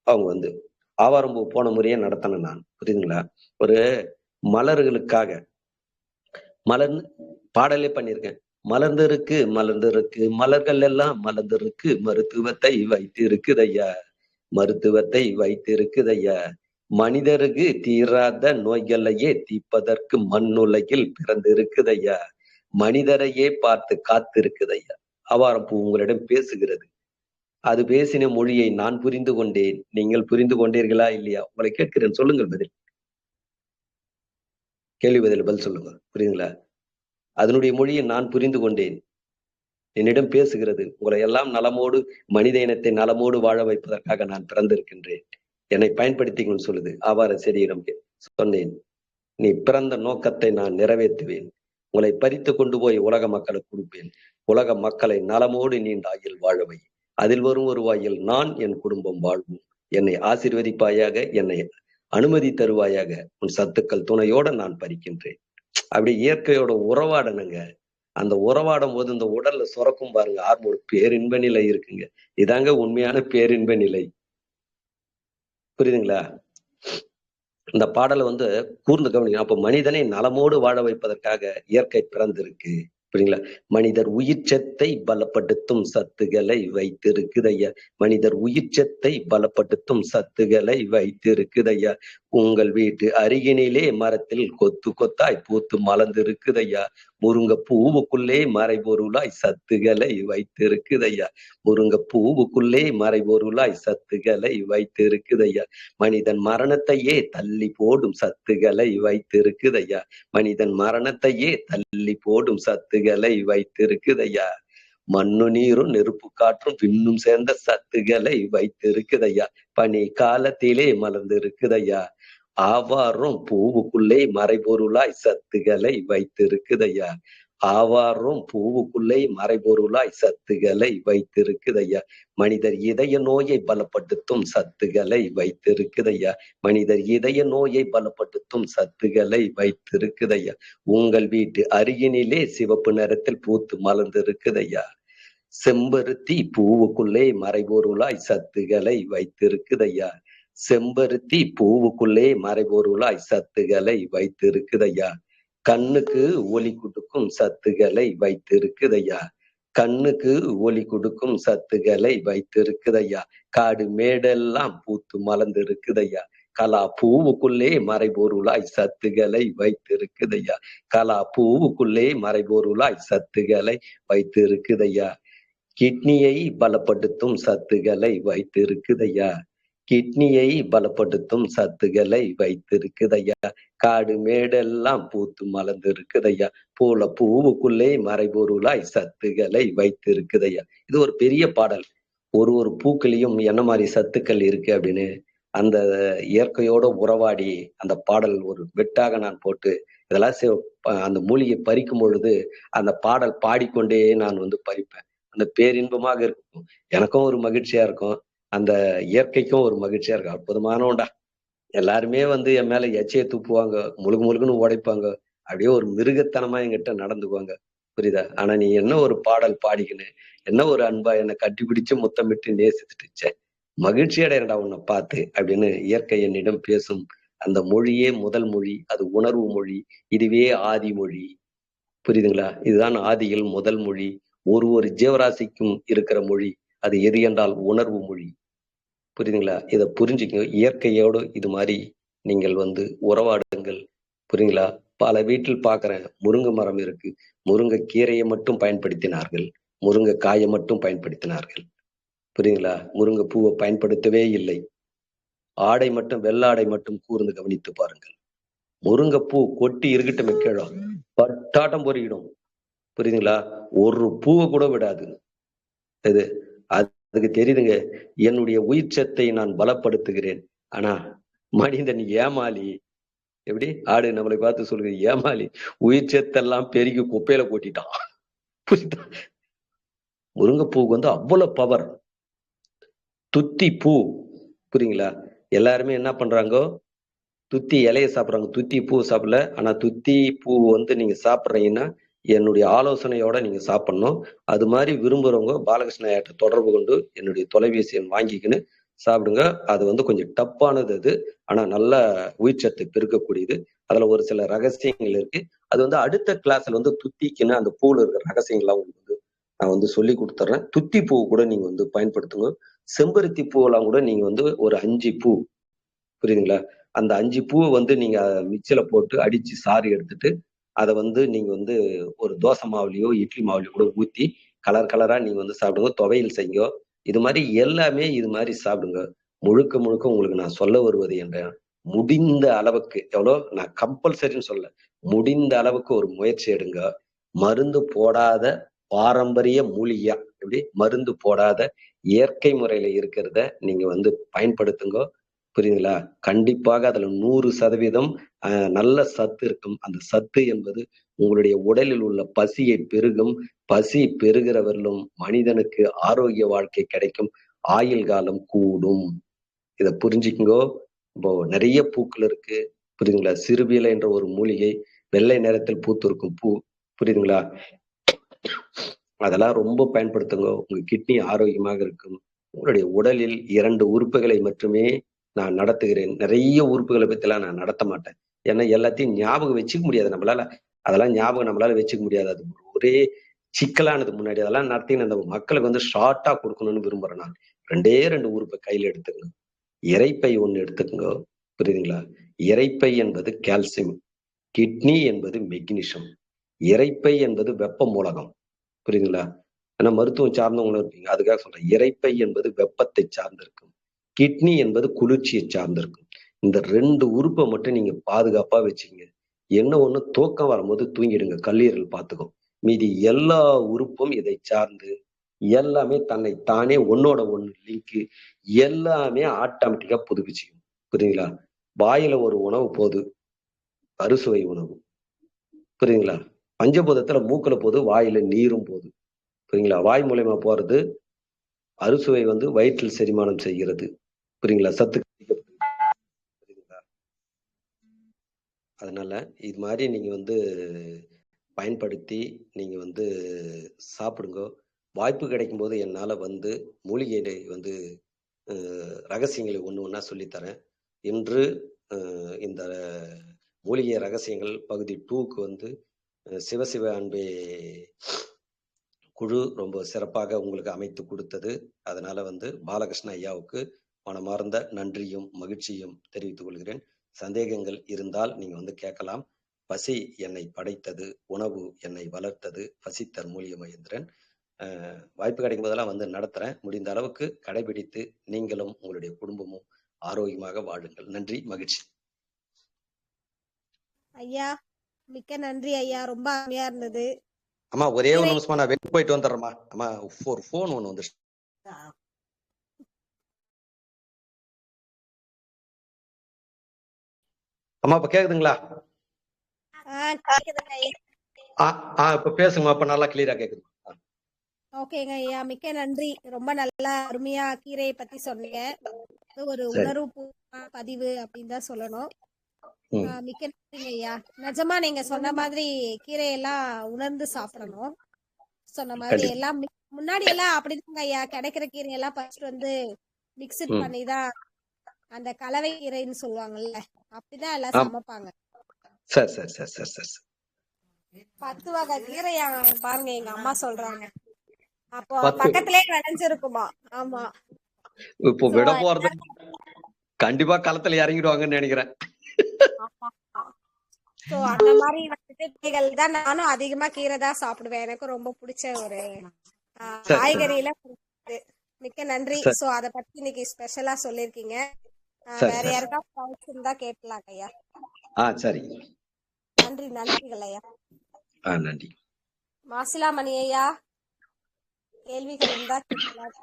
அவங்க வந்து ஆவாரம்பூ போன முறையே நடத்தினேன் நான். புரியுதுங்களா? ஒரு மலர்களுக்காக மலர்ந்து பாடலே பண்ணியிருக்கேன். மலர்ந்திருக்கு மலர்ந்திருக்கு மலர்கள் எல்லாம் மலர்ந்திருக்கு, மருத்துவத்தை வைத்து இருக்குதையா, மருத்துவத்தை வைத்து இருக்குதையா, மனிதருக்கு தீராத நோய்களையே தீர்ப்பதற்கு மண்ணுலகில் பிறந்து இருக்குதையா, மனிதரையே பார்த்து காத்து இருக்குதையா. ஆவாரம்பூ உங்களிடம் பேசுகிறது. அது பேசின மொழியை நான் புரிந்து கொண்டேன். நீங்கள் புரிந்து கொண்டீர்களா இல்லையா? உங்களை கேட்கிறேன், சொல்லுங்கள் பதில். கேள்வி பதில் சொல்லுங்க. புரியுதுங்களா? அதனுடைய மொழியை நான் புரிந்து கொண்டேன். என்னிடம் பேசுகிறது. உங்களை எல்லாம் நலமோடு, மனித இனத்தை நலமோடு வாழ வைப்பதற்காக நான் பிறந்திருக்கின்றேன். என்னை பயன்படுத்திக்கணும்னு சொல்லுது. ஆவார செடியிடம் சொன்னேன், நீ பிறந்த நோக்கத்தை நான் நிறைவேற்றுவேன். உங்களை பறித்து கொண்டு போய் உலக மக்களுக்கு கொடுப்பேன். உலக மக்களை நலமோடு நீண்ட ஆயுள் வாழவை. அதில் வரும் ஒரு வாயில் நான் என் குடும்பம் வாழ்வோம். என்னை ஆசீர்வதிப்பாயாக, என்னை அனுமதி தருவாயாக. உன் சத்துக்கள் துணையோட நான் பறிக்கின்றேன். அப்படி இயற்கையோட உறவாடணுங்க. அந்த உறவாடும் போது இந்த உடல்ல சுரக்கும் பாருங்க ஹார்மோன், பேரின்ப நிலை இருக்குங்க. இதாங்க உண்மையான பேரின்ப நிலை. புரியுதுங்களா? இந்த பாடலை வந்து கூர்ந்து கவனிங்க. அப்ப மனிதனை நலமோடு வாழ வைப்பதற்காக இயற்கை பிறந்திருக்கு. புரியுங்களா? மனிதர் உயிர்ச்சத்தை பலப்படுத்தும் சத்துக்களை வைத்திருக்குதையா. மனிதர் உயிர்ச்சத்தை பலப்படுத்தும் சத்துக்களை வைத்திருக்குதையா. உங்கள் வீட்டு அருகினிலே மரத்தில் கொத்து கொத்தாய் பூத்து மலர்ந்திருக்குதையா. முருங்க பூவுக்குள்ளே மறைபொருளாய் சத்துக்களை வைத்திருக்குதையா. முருங்க பூவுக்குள்ளே மறைபொருளாய் சத்துக்களை வைத்திருக்குதையா. மனிதன் மரணத்தையே தள்ளி போடும் சத்துக்களை வைத்திருக்குதையா. மனிதன் மரணத்தையே தள்ளி போடும் சத்துக்களை வைத்திருக்குதையா. மண்ணு நீரும் நெருப்பு காற்றும் விண்ணும் சேர்ந்த சத்துக்களை வைத்திருக்குதையா. பனி காலத்திலே மலர்ந்து இருக்குதையா. ஆவாரும் பூவுக்குள்ளே மறைபொருளாய் சத்துக்களை வைத்திருக்குதையா. ஆவாரும் பூவுக்குள்ளே மறைபொருளாய் சத்துக்களை வைத்திருக்குதையா. மனிதர் இதய நோயை பலப்படுத்தும் சத்துக்களை வைத்திருக்குதையா. மனிதர் இதய நோயை பலப்படுத்தும் சத்துக்களை வைத்திருக்குதையா. உங்கள் வீட்டு அருகினிலே சிவப்பு நிறத்தில் பூத்து மலர்ந்திருக்குதையா. செம்பருத்தி பூவுக்குள்ளே மறைபொருளாய் சத்துக்களை வைத்திருக்குதையா. செம்பருத்தி பூவுக்குள்ளே மறைபொருளாய் சத்துக்களை வைத்திருக்குதையா. கண்ணுக்கு ஒளி கொடுக்கும் சத்துக்களை வைத்திருக்குதையா. கண்ணுக்கு ஒளி கொடுக்கும் சத்துக்களை வைத்திருக்குதையா. காடு மேடெல்லாம் பூத்து மலர்ந்திருக்குதையா. கலா பூவுக்குள்ளே மறைபொருளாய் சத்துக்களை வைத்திருக்குதையா. கலா பூவுக்குள்ளே மறைபொருளாய் சத்துக்களை வைத்திருக்குதையா. கிட்னியை பலப்படுத்தும் சத்துக்களை வைத்திருக்குதையா. கிட்னியை பலப்படுத்தும் சத்துக்களை வைத்திருக்குதையா. காடு மேடெல்லாம் பூத்து மலர்ந்து இருக்குதையா, போல பூவுக்குள்ளே மறைபொருளாய் சத்துக்களை வைத்து இருக்குதையா. இது ஒரு பெரிய பாடல். ஒரு ஒரு பூக்களையும் என்ன மாதிரி சத்துக்கள் இருக்கு அப்படின்னு அந்த இயற்கையோட உறவாடி அந்த பாடல் ஒரு வெட்டாக நான் போட்டு இதெல்லாம் அந்த மூலிகை பறிக்கும் பொழுது அந்த பாடல் பாடிக்கொண்டே நான் வந்து பறிப்பேன். அந்த பேரின்பமாக இருக்கும், எனக்கும் ஒரு மகிழ்ச்சியா இருக்கும், அந்த இயற்கைக்கும் ஒரு மகிழ்ச்சியா இருக்கும். அற்புதமானோண்டா. எல்லாருமே வந்து என் மேல எச்சையை துப்புவாங்க, முழுகுன்னு உடைப்பாங்க, அப்படியே ஒரு மிருகத்தனமா என்கிட்ட நடந்துக்குவாங்க. புரியுதா? ஆனா நீ என்ன ஒரு பாடல் பாடிக்கின்னு என்ன ஒரு அன்பா என்னை கட்டிப்பிடிச்சு முத்தமிட்டு நேசித்துட்டு மகிழ்ச்சி அடையறடா உன்னை பார்த்து அப்படின்னு இயற்கை என்னிடம் பேசும் அந்த மொழியே முதல் மொழி. அது உணர்வு மொழி. இதுவே ஆதி மொழி. புரியுதுங்களா? இதுதான் ஆதியில் முதல் மொழி. ஒரு ஒரு ஜீவராசிக்கும் இருக்கிற மொழி. அது எது என்றால் உணர்வு மொழி. புரியுதுங்களா? இதை புரிஞ்சுக்கங்க. இயற்கையோடு இது மாதிரி நீங்கள் வந்து உறவாடுங்கள். புரியுங்களா? பல வீட்டில் பார்க்கிறேன், முருங்கை மரம் இருக்கு, முருங்கை கீரையை மட்டும் பயன்படுத்தினார்கள், முருங்கை காயை மட்டும் பயன்படுத்தினார்கள். புரியுங்களா? முருங்கை பூவை பயன்படுத்தவே இல்லை. ஆடை மட்டும், வெள்ளாடை மட்டும் கூர்ந்து கவனித்து பாருங்கள். முருங்கைப்பூ கொட்டி இருக்கட்டும் வைக்கணும், பட்டாட்டம் பொறியிடும். புரியுதுங்களா? ஒரு பூவை கூட விடாது. இது அதுக்கு தெரியுதுங்க. என்னுடைய உயிர் சத்தை நான் பலப்படுத்துகிறேன். ஆனா மனிதன் ஏமாளி. எப்படி ஆடு நம்மளை பார்த்து சொல்லுது, ஏமாளி உயிர் சத்தெல்லாம் பெருகி குப்பையில கொட்டிட்டான். புரியுதா? முருங்கைப்பூக்கு வந்து அவ்வளவு பவர். துத்தி பூ, புரியுங்களா? எல்லாருமே என்ன பண்றாங்க, துத்தி இலைய சாப்பிடுறாங்க, துத்தி பூ சாப்பிடல. ஆனா துத்தி பூ வந்து நீங்க சாப்பிட்றீங்கன்னா என்னுடைய ஆலோசனையோட நீங்க சாப்பிடணும். அது மாதிரி விரும்புறவங்க பாலகிருஷ்ண ஐயாட்ட தொடர்பு கொண்டு என்னுடைய தொலைபேசி எண் வாங்கிக்கின்னு சாப்பிடுங்க. அது வந்து கொஞ்சம் டப்பானது அது, ஆனா நல்ல உயிர்ச்சத்து பெருக்கக்கூடியது. அதுல ஒரு சில ரகசியங்கள் இருக்கு. அது வந்து அடுத்த கிளாஸ்ல வந்து துத்திக்குன்னு அந்த பூல இருக்கிற ரகசியங்கள்லாம் உங்களுக்கு வந்து நான் வந்து சொல்லி கொடுத்துட்றேன். துத்தி பூ கூட நீங்க வந்து பயன்படுத்துங்க. செம்பருத்தி பூவெல்லாம் கூட நீங்க வந்து ஒரு 5 பூ, புரியுதுங்களா? அந்த 5 பூவை வந்து நீங்க மிக்சியில போட்டு அடிச்சு சாறு எடுத்துட்டு அதை வந்து நீங்க வந்து ஒரு தோசை மாவுலையோ இட்லி மாவுலையோ கூட ஊத்தி கலர் கலரா நீங்க வந்து சாப்பிடுங்க. துவையல் செய்யுங்க. இது மாதிரி எல்லாமே இது மாதிரி சாப்பிடுங்க. முழுக்க முழுக்க உங்களுக்கு நான் சொல்ல வருவது என்ற முடிந்த அளவுக்கு, எவ்வளோ நான் கம்பல்சரின்னு சொல்ல, முடிந்த அளவுக்கு ஒரு முயற்சி எடுங்க. மருந்து போடாத பாரம்பரிய மூலிகையா, எப்படி மருந்து போடாத இயற்கை முறையில இருக்கிறத நீங்க வந்து பயன்படுத்துங்க. புரியுதுங்களா? கண்டிப்பாக அதுல 100% நல்ல சத்து இருக்கும். அந்த சத்து என்பது உங்களுடைய உடலில் உள்ள பசியை பெருகும். பசி பெருகிறவர்களும் மனிதனுக்கு ஆரோக்கிய வாழ்க்கை கிடைக்கும். ஆயுள் காலம் கூடும். இத புரிஞ்சுக்குங்கோ. இப்போ நிறைய பூக்கள் இருக்கு. புரியுதுங்களா? சிறுபீலை என்ற ஒரு மூலிகை, வெள்ளை நிறத்தில் பூத்திருக்கும் பூ. புரியுதுங்களா? அதெல்லாம் ரொம்ப பயன்படுத்துங்க. உங்க கிட்னி ஆரோக்கியமாக இருக்கும். உங்களுடைய உடலில் 2 உறுப்புகளை மட்டுமே நான் நடத்துகிறேன். நிறைய உறுப்புகளை பத்திலாம் நான் நடத்த மாட்டேன். ஏன்னா எல்லாத்தையும் ஞாபகம் வச்சுக்க முடியாது நம்மளால. அதெல்லாம் ஞாபகம் நம்மளால வச்சுக்க முடியாது. அது ஒரே சிக்கலானது. முன்னாடி அதெல்லாம் நடத்தி அந்த மக்களுக்கு வந்து ஷார்ட்டா கொடுக்கணும்னு விரும்புறேன் நான். 2 உறுப்பை கையில எடுத்துக்கணும். இரைப்பை ஒண்ணு எடுத்துக்கோங்க. புரியுதுங்களா? இரைப்பை என்பது கால்சியம், கிட்னி என்பது மெக்னீசியம். இரைப்பை என்பது வெப்ப மூலகம். புரியுதுங்களா? ஆனா மருத்துவம் சார்ந்தவங்களும் இருப்பீங்க, அதுக்காக சொல்றேன். இரைப்பை என்பது வெப்பத்தை சார்ந்திருக்கும், கிட்னி என்பது குளிர்ச்சியை சார்ந்திருக்கும். இந்த 2 உறுப்பை மட்டும் நீங்க பாதுகாப்பா வச்சுக்கங்க. என்ன ஒண்ணு, தூக்கம் வரும்போது தூங்கிடுங்க, கல்லீரல் பார்த்துக்கும். மீதி எல்லா உறுப்பும் இதை சார்ந்து எல்லாமே தன்னை தானே ஒன்னோட ஒண்ணு லிங்க், எல்லாமே ஆட்டோமேட்டிக்கா புதுப்பிச்சுக்கும். புரியுதுங்களா? வாயில ஒரு உணவு போகுது, அறுசுவை உணவு. புரியுதுங்களா? பஞ்சபூதத்துல மூக்குல போகுது, வாயில நீரும் போகுது. புரியுங்களா? வாய் மூலியமா போறது அறுசுவை வந்து வயிற்றில் செரிமானம் செய்கிறது. புரியுங்களா? சத்து. புரியுதுங்களா? அதனால இது மாதிரி நீங்க வந்து பயன்படுத்தி நீங்க வந்து சாப்பிடுங்க. வாய்ப்பு கிடைக்கும் போது என்னால வந்து மூலிகை வந்து ரகசியங்களை ஒண்ணா சொல்லித்தரேன். இன்று இந்த மூலிகை ரகசியங்கள் பகுதி 2க்கு வந்து சிவசிவ அன்பே குழு ரொம்ப சிறப்பாக உங்களுக்கு அமைத்து கொடுத்தது. அதனால வந்து பாலகிருஷ்ண ஐயாவுக்கு மனமார்ந்த நன்றியும் மகிழ்ச்சியும் தெரிவித்துக் கொள்கிறேன். சந்தேகங்கள் இருந்தால் நீங்க வந்து கேட்கலாம். பசி என்னை படைத்தது, உணவு என்னை வளர்த்தது, பசித்தர் மூலிகை மகேந்திரன். வாய்ப்பு கிடைக்கும் போதெல்லாம் வந்து நடத்துறேன். முடிந்த அளவுக்கு கடைபிடித்து நீங்களும் உங்களுடைய குடும்பமும் ஆரோக்கியமாக வாழுங்கள். நன்றி, மகிழ்ச்சி. ஐயா மிக்க நன்றி ஐயா, ரொம்ப அருமையா இருந்தது. அம்மா ஒரே ஒரு கீரை நிமிஷமா நான் வெளியே போயிட்டு வந்துடுறேம்மா. அம்மா ஒரு போன் ஒண்ணு வந்துருச்சு. அம்மா இப்ப கேக்குதுங்களா? கேக்குதுங்க ஐயா. இப்ப பேசுங்க. அப்ப நல்லா கிளியரா கேக்குது. ஓகேங்க ஐயா, மிக்க நன்றி. ரொம்ப நல்லா அருமையா கீரையை பத்தி சொன்னீங்க. அது ஒரு சரி. உணர்வு பதிவு அப்படின்னு தான் சொல்லணும். ம். மிக்க நன்றிங்க ஐயா. நிஜமா நீங்க சொன்ன மாதிரி கீரையெல்லாம் உணர்ந்து சாப்பிடணும். சொன்ன மாதிரி கண்டிப்பா. எல்லாம் முன்னாடி எல்லாம் அப்படிதாங்க ஐயா, கிடைக்கிற கீரையெல்லாம் ஃபர்ஸ்ட் வந்து மிக்ஸ்ட் ம். பண்ணி தான் அந்த கலவை கீரைன்னு சொல்லுவாங்கல்ல, அப்படிதான் எல்லாம் ஆம். சமைப்பாங்க. சரி சரி சரி சரி சரி சரி. 10 வகை கீரையா பாருங்க எங்க அம்மா சொல்றாங்க. அப்போ 10 பக்கத்திலே விளைஞ்சிருக்குமா. ஆமா. இப்போ So, விட போறது கண்டிப்பா களத்துல இறங்கிடுவாங்கன்னு நினைக்கிறேன். ஆமா. சோ அந்த மாதிரி வந்துட்டு கீரைகள் தான் நானும் அதிகமா கீரை தான் சாப்பிடுவேன். எனக்கு ரொம்ப பிடிச்ச ஒரு சரி சரி காய்கறியில பிடிச்சது. மிக்க நன்றி. சரி சோ அத பத்தி இன்னைக்கு ஸ்பெஷலா சொல்லிருக்கீங்க. சரி வேற சரி. யாருக்காவது டவுட்ஸ் இருந்தா கேட்கலாம் ஐயா. சரி. நன்றிகள் ஐயா. நன்றி. மாசிலாமணி ஐயா, கேள்விகள் இருந்தா கேட்கலாம்.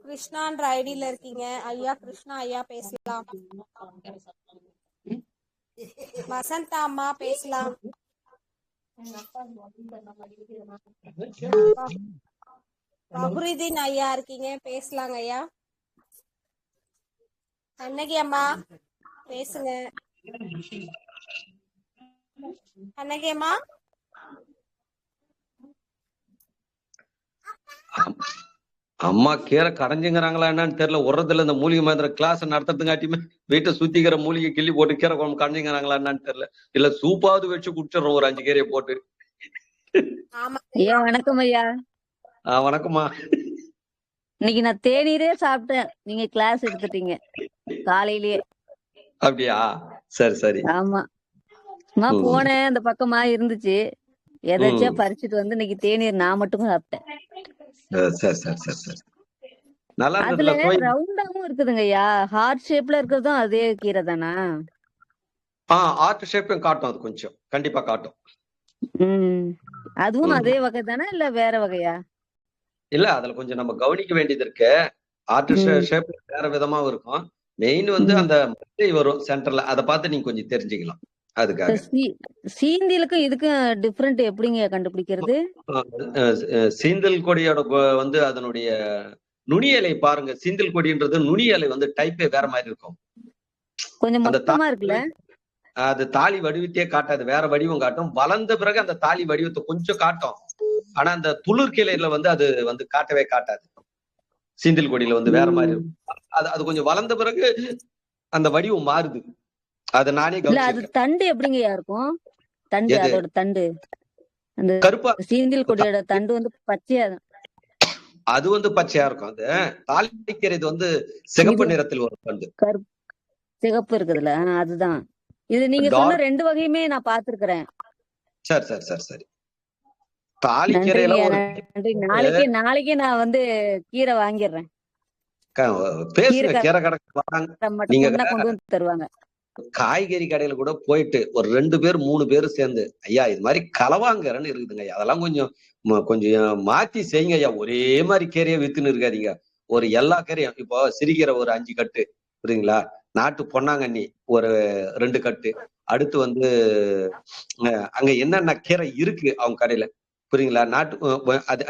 கிருஷ்ணான்ற ஐடியில இருக்கீங்க ஐயா. கிருஷ்ணா ஐயா பேசலாம். வசந்தா அம்மா பேசலாம். பஹுரிதீன் ஐயா இருக்கீங்க, பேசலாங்க ஐயா. கண்ணகி அம்மா பேசுங்க. கண்ணகி அம்மா அம்மா கீரை கடைஞ்சுங்கிறாங்களா என்னன்னு தெரியல. உரத்துல இந்த மூலிகை மந்திர கிளாஸ் நடத்துறதுங்காட்டியுமே வீட்டை சுத்திக்கிற மூலிகை கிள்ளி போட்டு கீரை குழம்பு கடைஞ்சுங்கிறாங்களா என்னன்னு தெரியல. இல்ல சூப்பாவது வச்சு குடிச்சிடுறோம் ஒரு 5 கீரையை போட்டு. ஐயா வணக்கம் ஐயா. வணக்கம்மா. இன்னைக்கு நான் தேநீரே சாப்பிட்டேன், நீங்க கிளாஸ் எடுத்துட்டீங்க காலையிலேயே. அப்படியா? சரி சரி. ஆமா, சும்மா போனேன், அந்த பக்கமா இருந்துச்சு, எதாச்சியா பறிச்சுட்டு வந்து இன்னைக்கு தேநீர் நான் மட்டும் சாப்பிட்டேன். சரி சரி சரி சரி. நல்லா அதுல இருந்ததுல. ரவுண்டாவும் இருக்குதுங்க ஐயா, ஹார்ட் ஷேப்ல இருக்கிறதும் அதே கீரை தானா? ஆர்ட் ஷேப்பும் காட்டும், அது கொஞ்சம் கண்டிப்பா காட்டும். அதுவும் அதே வகை தானே இல்ல வேற வகையா? இல்ல அதுல கொஞ்சம் நம்ம கவனிக்க வேண்டியது இருக்கு. ஆர்ட் ஷேப் வேற விதமாவும் இருக்கும். மெயின் வந்து அந்த மட்டை வரும் சென்டர்ல, அதை பார்த்து நீங்க கொஞ்சம் தெரிஞ்சுக்கலாம். அதுக்காக சீந்திலுக்கும் இதுக்கும் டிஃபரெண்ட் எப்படிங்க கண்டுபிடிக்கிறது? சீந்தல் கொடியோட வந்து அதனுடைய நுனி இலை பாருங்க. சீந்தல் கொடின்றது நுனி இலை வந்து டைப்பே வேற மாதிரி இருக்கும். கொஞ்சம் அந்த மொத்தமா இருக்குல்ல, அது தாலி வடிவத்தையே காட்டாது, வேற வடிவம் காட்டும். வளர்ந்த பிறகு அந்த தாலி வடிவத்தை கொஞ்சம் காட்டும். ஆனா அந்த துளிர் கிளையில வந்து அது வந்து காட்டவே காட்டாது. சீந்தல் கொடியில வந்து வேற மாதிரி இருக்கும். அது கொஞ்சம் வளர்ந்த பிறகு அந்த வடிவம் மாறுது. அது நானே அது தண்டு எப்படிங்கயா இருக்கும்? தண்டு, அதோட தண்டு, அந்த கருப்பா சீந்தில் கொடியோட தண்டு வந்து பச்சையா, அது வந்து பச்சையா இருக்கும். அது தாளிக்கிறது வந்து சிகப்பு நிறத்தில் ஒரு தண்டு. சிகப்பு இருக்குதுல்ல, அதுதான். இது நீங்க சொன்ன 2 வகையுமே நான் பாத்துருக்கிறேன். சரி சரி சரி சரி. தாளிக்கீரையில ஒரு நாளைக்கே நான் வந்து கீரை வாங்கிடுறேன். பேசுங்க. கீரை கடை நீங்க கொண்டு வந்து தருவாங்க. காய்கறி கடையில கூட போயிட்டு ஒரு 2 பேர் 3 பேரும் சேர்ந்து, ஐயா இது மாதிரி கலவாங்கறன்னு இருக்குதுங்க ஐயா, அதெல்லாம் கொஞ்சம் மாத்தி செய்யுங்க ஐயா. ஒரே மாதிரி கீரையை வித்துன்னு இருக்காதீங்க. ஒரு எல்லா கீரையும், இப்போ சிறுகீரை ஒரு 5 கட்டு புரியுங்களா, நாட்டு பொன்னாங்கண்ணி ஒரு 2 கட்டு, அடுத்து வந்து அங்க என்னென்ன கீரை இருக்கு அவங்க கடையில புரியுங்களா, நாட்டு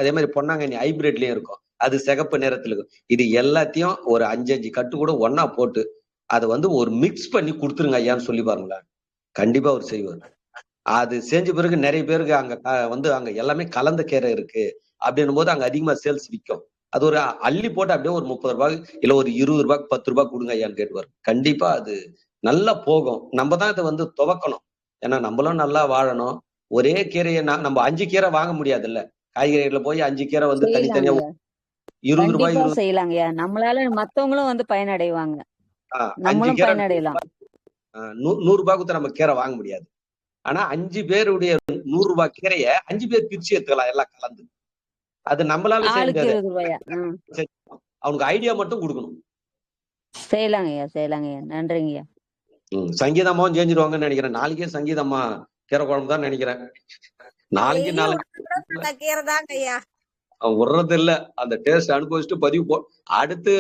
அதே மாதிரி பொன்னாங்கண்ணி ஹைபிரிட்லயும் இருக்கும், அது சிகப்பு நிறத்துல இருக்கும். இது எல்லாத்தையும் ஒரு 5 கட்டு கூட ஒன்னா போட்டு அதை வந்து ஒரு மிக்ஸ் பண்ணி கொடுத்துருங்க ஐயான்னு சொல்லி பாருங்களேன். கண்டிப்பா அவர் செய்வார். அது செஞ்ச பிறகு நிறைய பேருக்கு அங்க வந்து அங்க எல்லாமே கலந்த கீரை இருக்கு அப்படின்னும் போது அங்க அதிகமா சேல்ஸ் விற்கும். அது ஒரு அள்ளி போட்டு அப்படியே ஒரு 30 ரூபாய் இல்ல ஒரு 20 ரூபாய்க்கு 10 ரூபாய் கொடுங்க ஐயான்னு கேட்டுவார். கண்டிப்பா அது நல்லா போகும். நம்ம தான் இதை வந்து துவக்கணும். ஏன்னா நம்மளும் நல்லா வாழணும். ஒரே கீரையை நம்ம 5 கீரை வாங்க முடியாது இல்ல. காய்கறிகளை போய் 5 கீரை வந்து தனித்தனியா 20 ரூபாய் செய்யலாங்கய்யா. நம்மளால மத்தவங்களும் வந்து பயனடைவாங்க, 5 நம்மளும் கீரை பயனடையலாம். 100 ரூபாய் கொடுத்து நம்ம கீரை வாங்க முடியாது. ஆனா 5 பேருடைய 100 ரூபாய் கீரைய 5 பேர் பிரிச்சு எடுத்துக்கலாம் எல்லாம் கலந்து. அது நம்மளால செய்ய முடியாது. அவனுக்கு ஐடியா மட்டும் கொடுக்கணும். செய்யலாங்கய்யா, செய்யலாங்கய்யா. நன்றிங்கய்யா. சங்கீதம்மாவும் செஞ்சிருவாங்கன்னு நினைக்கிறேன். நாளைக்கே சங்கீதம்மா கீரை குழம்பு தான் நினைக்கிறேன். நாளைக்கு டெய்லி நாளைக்கு ஒரு கீரை தாங்க ஐயா. விடுறது இல்ல. அந்த டேஸ்ட் அனுபவிச்சுட்டு பதிவு அடுத்து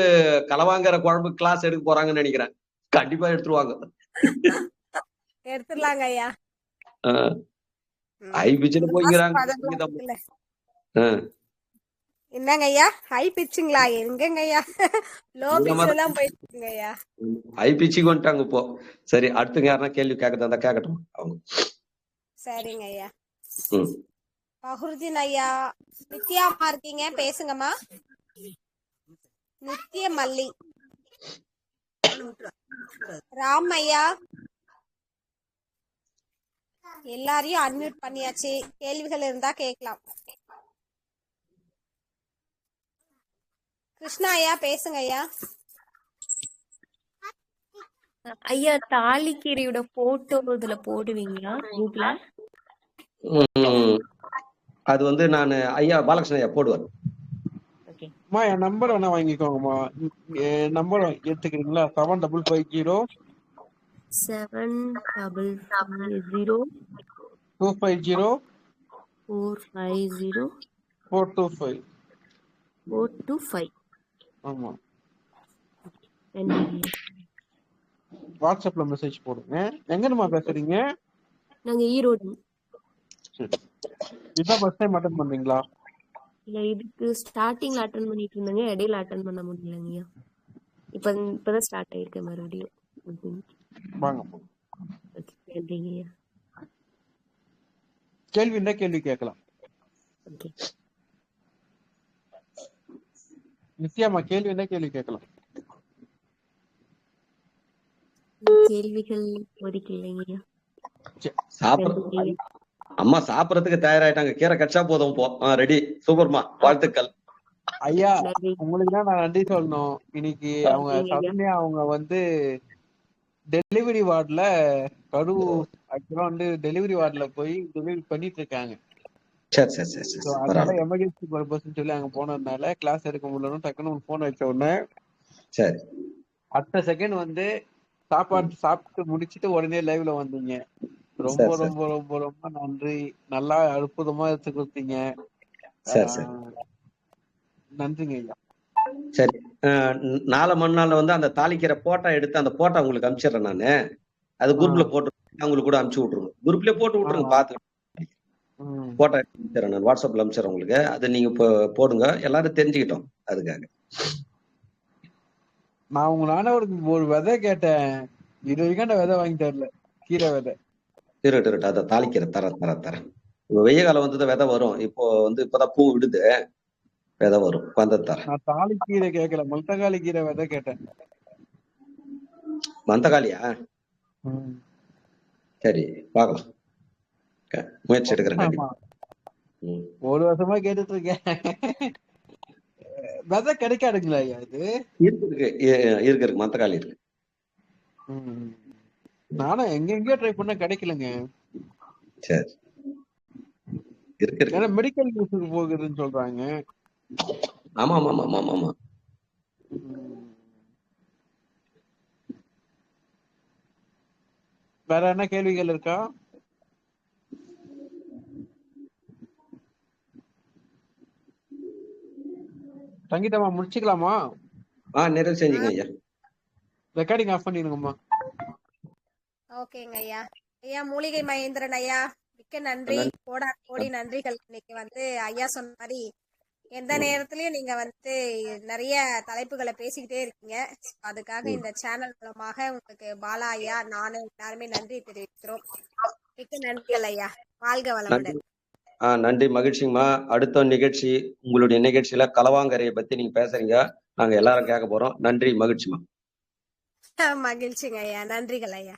கலவாங்கிற குழம்பு கிளாஸ் எடுக்க போறாங்கன்னு நினைக்கிறேன். கண்டிப்பா எடுத்துருவாங்க. எடுத்துடலாங்க ஐயா. ஹை பிச்சில் போய்க்கிறாங்க. என்னங்க ஐயா ஹை பிச்சுங்களா? எங்கங்க ஐயா லோ பிச்சுல தான் போயிட்டு இருக்குங்க ஐயா. ஹை பிச்சுக்கு வந்துட்டாங்க இப்போ. சரி, அடுத்து யாருன்னா கேள்வி கேட்கறதா கேட்கட்டும் அவங்க. சரிங்க ஐயா. பஹுருதீன் ஐயா, நித்யாமா இருக்கீங்க, பேசுங்கம்மா. நித்ய மல்லி, ராம் ஐயா, எல்லாரையும் அன்மியூட் பண்ணியாச்சு. கேள்விகள் இருந்தா கேட்கலாம். கிருஷ்ணா ஐயா பேசுங்க ஐயா. ஐயா, தாலிக்கீரையோட போட்டோ இதுல போடுவீங்களா குரூப்ல? அது வந்து நான் ஐயா பாலகிருஷ்ணன் ஐயா போடுவார். அம்மா என் நம்பர் வேணா வாங்கிக்கோங்கம்மா. என் நம்பர் எடுத்துக்கிறீங்களா? 7550 7550 250 450 425. 425. ஆமா, நன்றி. வாட்ஸ்அப்ல மெசேஜ் போடுங்க. எங்கன்னு பேசுறீங்க? நாங்க ஈரோடு. இதான் ஃபர்ஸ்ட் டைம் அட்டெண்ட் பண்றீங்களா? இல்ல, இதுக்கு ஸ்டார்டிங்ல அட்டெண்ட் பண்ணிட்டு இருந்தாங்க, இடையில அட்டெண்ட் பண்ண முடியலங்கய்யா. இப்பதான் ஸ்டார்ட் ஆயிருக்கு மறுபடியும். வாங்க, நன்றிங்கய்யா. கேள்வி என்ன கேள்வி கேட்கலாம். நித்யாமா, கேள்வி என்ன கேள்வி கேட்கலாம்? கேள்விகள் ஒதுக்கலைங்கய்யா. அம்மா சாப்பிடறதுக்கு தயாராயிட்டாங்க. கீரை கச்சா போதும் போ. ரெடி. சூப்பர்மா, வாழ்த்துக்கள் ஐயா. உங்களுக்கு தான் நான் நன்றி சொல்லணும். இன்னைக்கு அவங்க சடனே அவங்க வந்து டெலிவரி வார்டுல டெலிவரி வார்டுல போய் டெலிவரி பண்ணிட்டு இருக்காங்க. அதனால எமர்ஜென்சி பர்பஸ் சொல்லி அங்க போனதுனால கிளாஸ் எடுக்க முடியல. டக்குன்னு போன் வச்ச உடனே சரி அடுத்த செகண்ட் வந்து சாப்பாடு சாப்பிட்டு முடிச்சிட்டு உடனே லைவ்ல வந்தீங்க. ரொம்ப ரொம்ப ரொம்ப ரொம்ப நன்றி. நல்லா அற்புதமா எடுத்து கொடுத்தீங்க. நன்றிங்க ஐயா. சரி, நாளை மறுநாள் வந்து அந்த தாளிக்கிற போட்டோ எடுத்து அந்த போட்டோ உங்களுக்கு அனுப்பிச்சிடுறேன். நானு அது குரூப்ல போட்டு உங்களுக்கு கூட அனுப்பிச்சு விட்டுருங்க. குரூப்லயே போட்டு விட்டுருங்க. பாத்து போட்டோ அனுப்பிச்சிடுறேன். நான் வாட்ஸ்அப்ல அனுப்பிச்சிடுறேன் உங்களுக்கு. அது நீங்க போடுங்க, எல்லாரும் தெரிஞ்சுக்கிட்டோம். அதுக்காக நான் உங்களான ஒரு விதை கேட்டேன். இது வரைக்கும் அந்த விதை வாங்கி தரல. கீரை விதை திருட்டு அதை தாளிக்கிற தரேன். வெய்ய காலம் வந்து விதை வரும். இப்போ வந்து இப்பதான் பூ விடுது, விதை வரும். வந்து தரேன். நான் தாளிக்கீரை கேட்கல, மல்தகாளி கீரை விதை கேட்டேன். மந்தகாளியா? சரி, பார்க்கலாம். முயற்சி எடுக்கிறேன். ஒரு வருஷமா கேட்டுட்டு இருக்கேன். விதை கிடைக்காதுங்களா ஐயா? இது இருக்கு மந்தகாளி இருக்கு. நானும் எங்கெங்கயோ ட்ரை பண்ண கிடைக்கலங்க. சரி, ஏன்னா மெடிக்கல் யூஸுக்கு போகுதுன்னு சொல்றாங்க. ஆமா ஆமா ஆமா ஆமா. வேற என்ன கேள்விகள் இருக்கா? சங்கீதமா முடிச்சுக்கலாமா? நிறைவு செஞ்சீங்க ஐயா. ரெக்கார்டிங் ஆஃப் பண்ணிடுங்கம்மா. ஓகேங்க ஐயா. ஐயா மூலிகை மகேந்திரன் ஐயா, மிக்க நன்றி. கோடி நன்றிகள். இன்னைக்கு வந்து ஐயா சொன்ன மாதிரி எந்த நேரத்திலயும் நீங்க வந்து நிறைய தலைப்புகளை பேசிக்கிட்டே இருக்கீங்க. அதுக்காக இந்த சேனல் மூலமாக உங்களுக்கு பாலா ஐயா, நானும் எல்லாருமே நன்றி தெரிவிக்கிறோம். மிக்க நன்றிகள் ஐயா. வாழ்க வளமுடன். நன்றி, மகிழ்ச்சிங்கம்மா. அடுத்த நிகழ்ச்சி, உங்களுடைய நிகழ்ச்சியில கலவாங்கரையை பத்தி நீங்க பேசுறீங்க. நாங்க எல்லாரும் கேட்க போறோம். நன்றி, மகிழ்ச்சிமா. மகிழ்ச்சிங்க ஐயா. நன்றிகள் ஐயா.